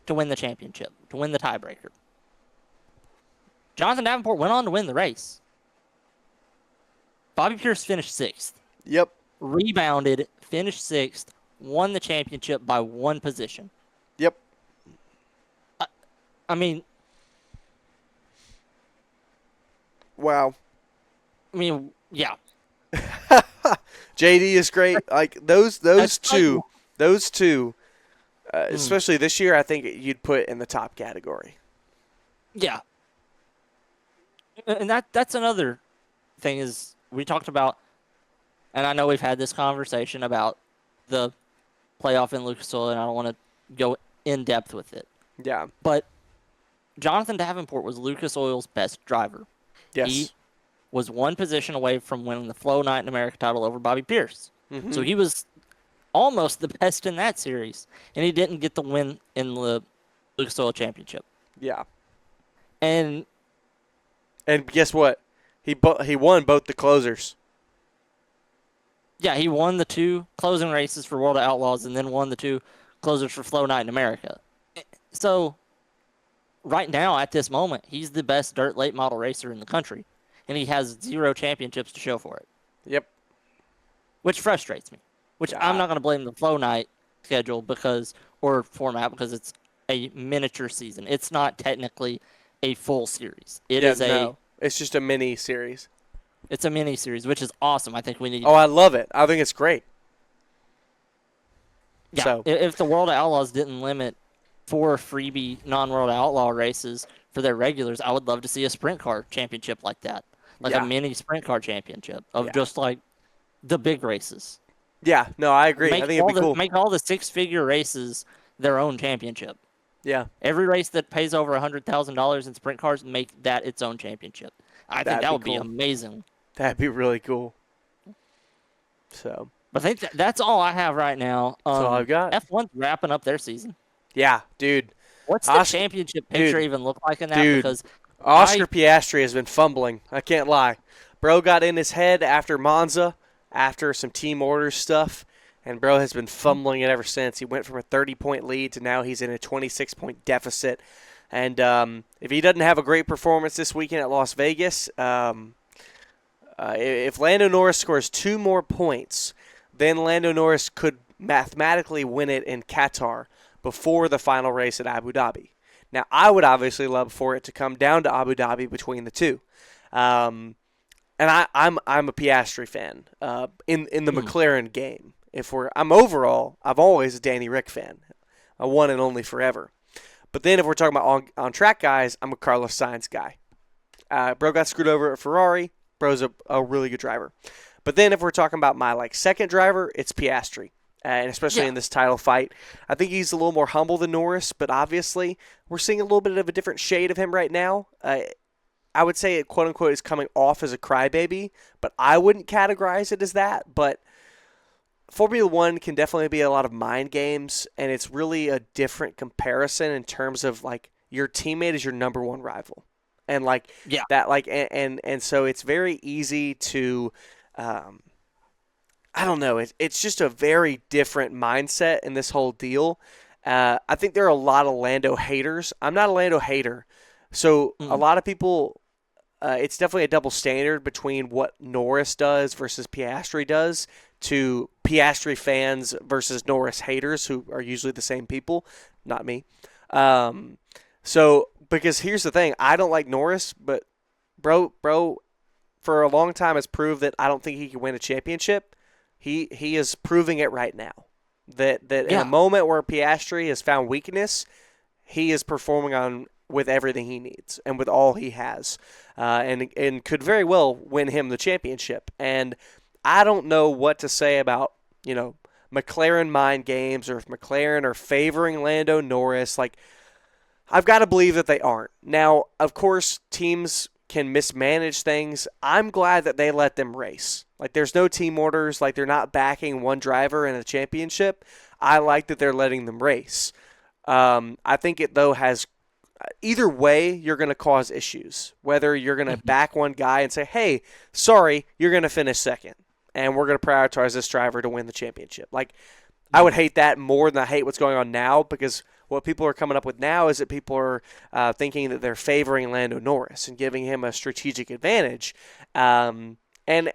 to win the championship, to win the tiebreaker. Jonathan Davenport went on to win the race. Bobby Pierce finished 6th. Yep. Rebounded, finished 6th, won the championship by 1 position. Yep. Wow. Yeah. JD is great. Those two, especially this year, I think you'd put in the top category. Yeah. And that's another thing is we talked about, and I know we've had this conversation about the playoff in Lucas Oil, and I don't want to go in depth with it. Yeah. But Jonathan Davenport was Lucas Oil's best driver. Yes. He was 1 position away from winning the Flow Night in America title over Bobby Pierce. Mm-hmm. So he was almost the best in that series, and he didn't get the win in the Lucas Oil Championship. Yeah. And guess what? He won both the closers. Yeah, he won the 2 closing races for World of Outlaws and then won the 2 closers for Flow Night in America. So, right now, at this moment, he's the best dirt late model racer in the country, and he has 0 championships to show for it. Yep. Which frustrates me. I'm not going to blame the Flow Night schedule or format because it's a miniature season. It's not technically a full series. It's just a mini series. It's a mini series, which is awesome. I think we need. Oh, I love it. I think it's great. Yeah. So. If the World of Outlaws didn't limit 4 freebie non-World Outlaw races for their regulars, I would love to see a sprint car championship like that, a mini sprint car championship of just like the big races. Yeah. No, I agree. I think it'd be cool. Make all the 6-figure races their own championship. Yeah. Every race that pays over $100,000 in sprint cars, make that its own championship. I think that would be amazing. That'd be really cool. So. But I think that's all I have right now. That's all I've got. F1's wrapping up their season. Yeah, dude. What's the championship picture even look like in that? Dude, because Oscar Piastri has been fumbling. I can't lie. Bro got in his head after Monza, after some team orders stuff, and bro has been fumbling it ever since. He went from a 30-point lead to now he's in a 26-point deficit. And if he doesn't have a great performance this weekend at Las Vegas, if Lando Norris scores 2 more points, then Lando Norris could mathematically win it in Qatar before the final race at Abu Dhabi. Now, I would obviously love for it to come down to Abu Dhabi between the two. And I'm a Piastri fan in the McLaren game. I'm always a Danny Rick fan, a one and only forever. But then if we're talking about on track guys, I'm a Carlos Sainz guy. Bro got screwed over at Ferrari. Bro's a really good driver. But then if we're talking about my second driver, it's Piastri. And especially in this title fight. I think he's a little more humble than Norris, but obviously we're seeing a little bit of a different shade of him right now. I would say it, quote-unquote, is coming off as a crybaby, but I wouldn't categorize it as that. But Formula One can definitely be a lot of mind games, and it's really a different comparison in terms of, your teammate is your number one rival. And, and so it's very easy to I don't know. It's just a very different mindset in this whole deal. I think there are a lot of Lando haters. I'm not a Lando hater. So a lot of people, it's definitely a double standard between what Norris does versus Piastri does to Piastri fans versus Norris haters, who are usually the same people, not me. Because here's the thing. I don't like Norris, but bro, for a long time has proved that I don't think he can win a championship. He is proving it right now. That in a moment where Piastri has found weakness, he is performing with everything he needs and with all he has, and could very well win him the championship. And I don't know what to say about McLaren mind games, or if McLaren are favoring Lando Norris. I've got to believe that they aren't. Now, of course, teams can mismanage things. I'm glad that they let them race. There's no team orders. They're not backing one driver in a championship. I like that they're letting them race. I think it, though, has either way, you're going to cause issues. Whether you're going to back one guy and say, hey, sorry, you're going to finish second, and we're going to prioritize this driver to win the championship. I would hate that more than I hate what's going on now, because what people are coming up with now is that people are thinking that they're favoring Lando Norris and giving him a strategic advantage. And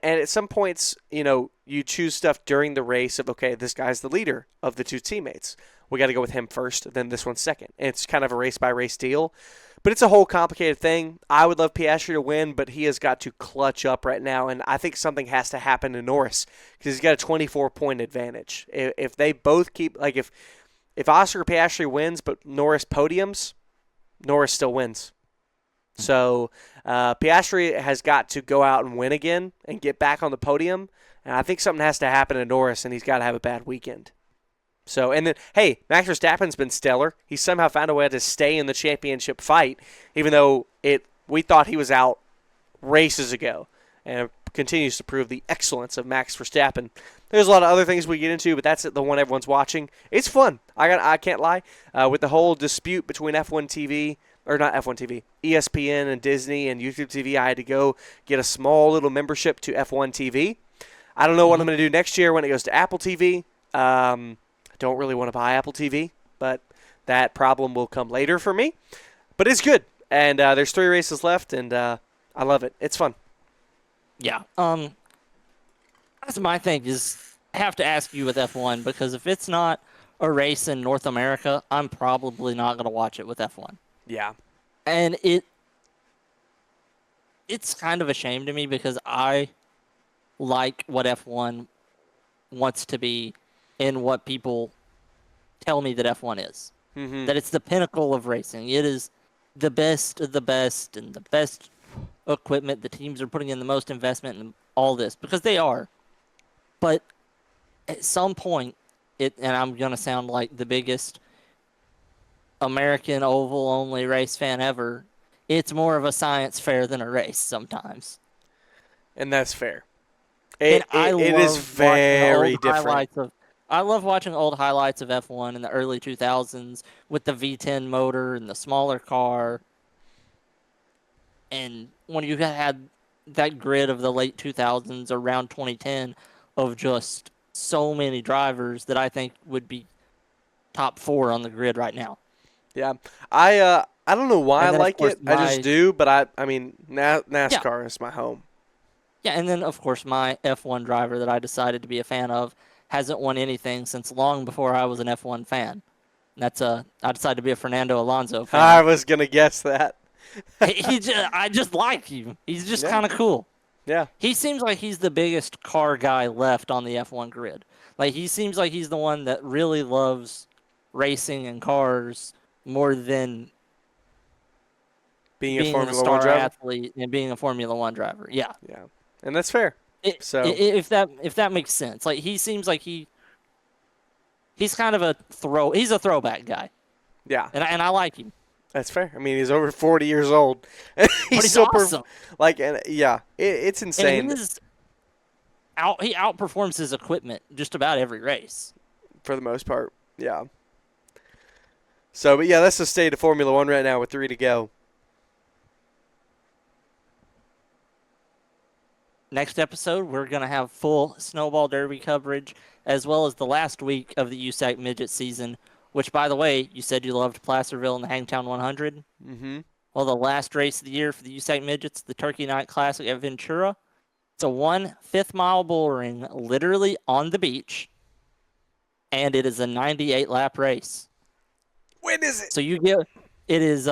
at some points, you choose stuff during the race of, okay, this guy's the leader of the two teammates. We got to go with him first, then this one second. And it's kind of a race-by-race deal. But it's a whole complicated thing. I would love Piastri to win, but he has got to clutch up right now. And I think something has to happen to Norris, because he's got a 24-point advantage. If they both keep, if Oscar Piastri wins but Norris podiums, Norris still wins. So Piastri has got to go out and win again and get back on the podium. And I think something has to happen to Norris, and he's got to have a bad weekend. So, and then, hey, Max Verstappen's been stellar. He somehow found a way to stay in the championship fight, even though we thought he was out races ago. And continues to prove the excellence of Max Verstappen. There's a lot of other things we get into, but that's the one everyone's watching. It's fun. I can't lie. With the whole dispute between F1 TV, or not F1 TV, ESPN and Disney and YouTube TV, I had to go get a small little membership to F1 TV. I don't know what I'm going to do next year when it goes to Apple TV. I don't really want to buy Apple TV, but that problem will come later for me. But it's good, and there's 3 races left, and I love it. It's fun. Yeah. That's my thing is I have to ask you with F1 because if it's not a race in North America, I'm probably not going to watch it with F1. Yeah. And it's kind of a shame to me because I like what F1 wants to be and what people tell me that F1 is. Mm-hmm. That it's the pinnacle of racing. It is the best of the best and the best equipment. The teams are putting in the most investment in all this because they are. But at some point, and I'm going to sound like the biggest American oval-only race fan ever, it's more of a science fair than a race sometimes. And that's fair. It is very different. I love watching old highlights of F1 in the early 2000s with the V10 motor and the smaller car. And when you had that grid of the late 2000s around 2010 of just so many drivers that I think would be top 4 on the grid right now. Yeah. I don't know why I like it. I just do, but I mean, NASCAR is my home. Yeah, and then, of course, my F1 driver that I decided to be a fan of hasn't won anything since long before I was an F1 fan. And that's I decided to be a Fernando Alonso fan. I was going to guess that. I just like him. He's just kind of cool. Yeah. He seems like he's the biggest car guy left on the F1 grid. Like, he seems like he's the one that really loves racing and cars more than being a Formula star 1 driver athlete and being a Formula 1 driver. Yeah. Yeah. And that's fair. If that makes sense. Like, he seems like he's kind of he's a throwback guy. Yeah. And I like him. That's fair. I mean, he's over 40 years old. He's still awesome. It's insane. And he outperforms his equipment just about every race. For the most part, yeah. So, but yeah, that's the state of Formula 1 right now with 3 to go. Next episode, we're going to have full Snowball Derby coverage, as well as the last week of the USAC midget season, which, by the way, you said you loved Placerville and the Hangtown 100. Mm-hmm. Well, the last race of the year for the USAC midgets, the Turkey Night Classic at Ventura. It's a 1/5-mile bull ring, literally on the beach, and it is a 98-lap race. When is it? So it is,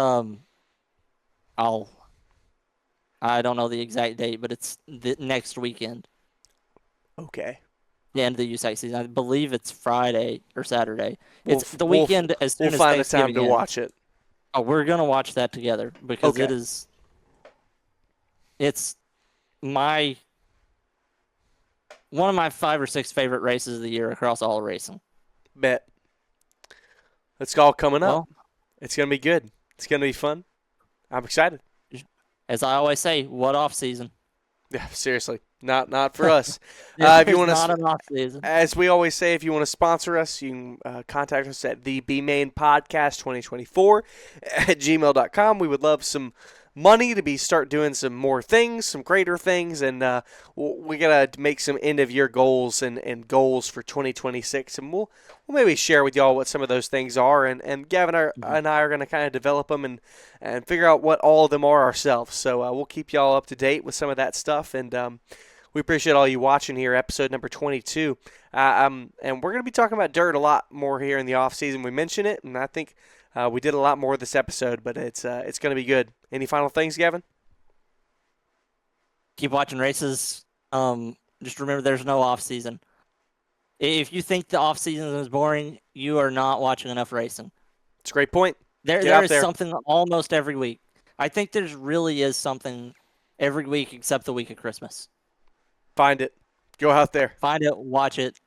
I don't know the exact date, but it's the next weekend. Okay. The end of the USAC season. I believe it's Friday or Saturday. It's the weekend as soon as Thanksgiving. We'll find the time to watch it. Oh, we're going to watch that together because it's one of my 5 or 6 favorite races of the year across all racing. Bet. It's all coming up. It's going to be good. It's going to be fun. I'm excited. As I always say, what off season? Yeah, seriously, not for us. If you want not an off season. As we always say, if you want to sponsor us, you can contact us at the bmainpodcast2024@gmail.com. We would love some money to start doing some more things, some greater things, and we gotta make some end of year goals and goals for 2026, and we'll maybe share with y'all what some of those things are, and Gavin and I are gonna kind of develop them and figure out what all of them are ourselves. So we'll keep y'all up to date with some of that stuff, and we appreciate all you watching here, episode number 22, and we're gonna be talking about dirt a lot more here in the off season. We mentioned it, and I think we did a lot more this episode, but it's going to be good. Any final things, Gavin? Keep watching races. Just remember there's no off season. If you think the off season is boring, you are not watching enough racing. It's a great point. There is something almost every week. I think there really is something every week except the week of Christmas. Find it. Go out there. Find it. Watch it.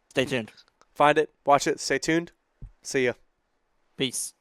Stay tuned. Find it. Watch it. Stay tuned. See ya. Peace.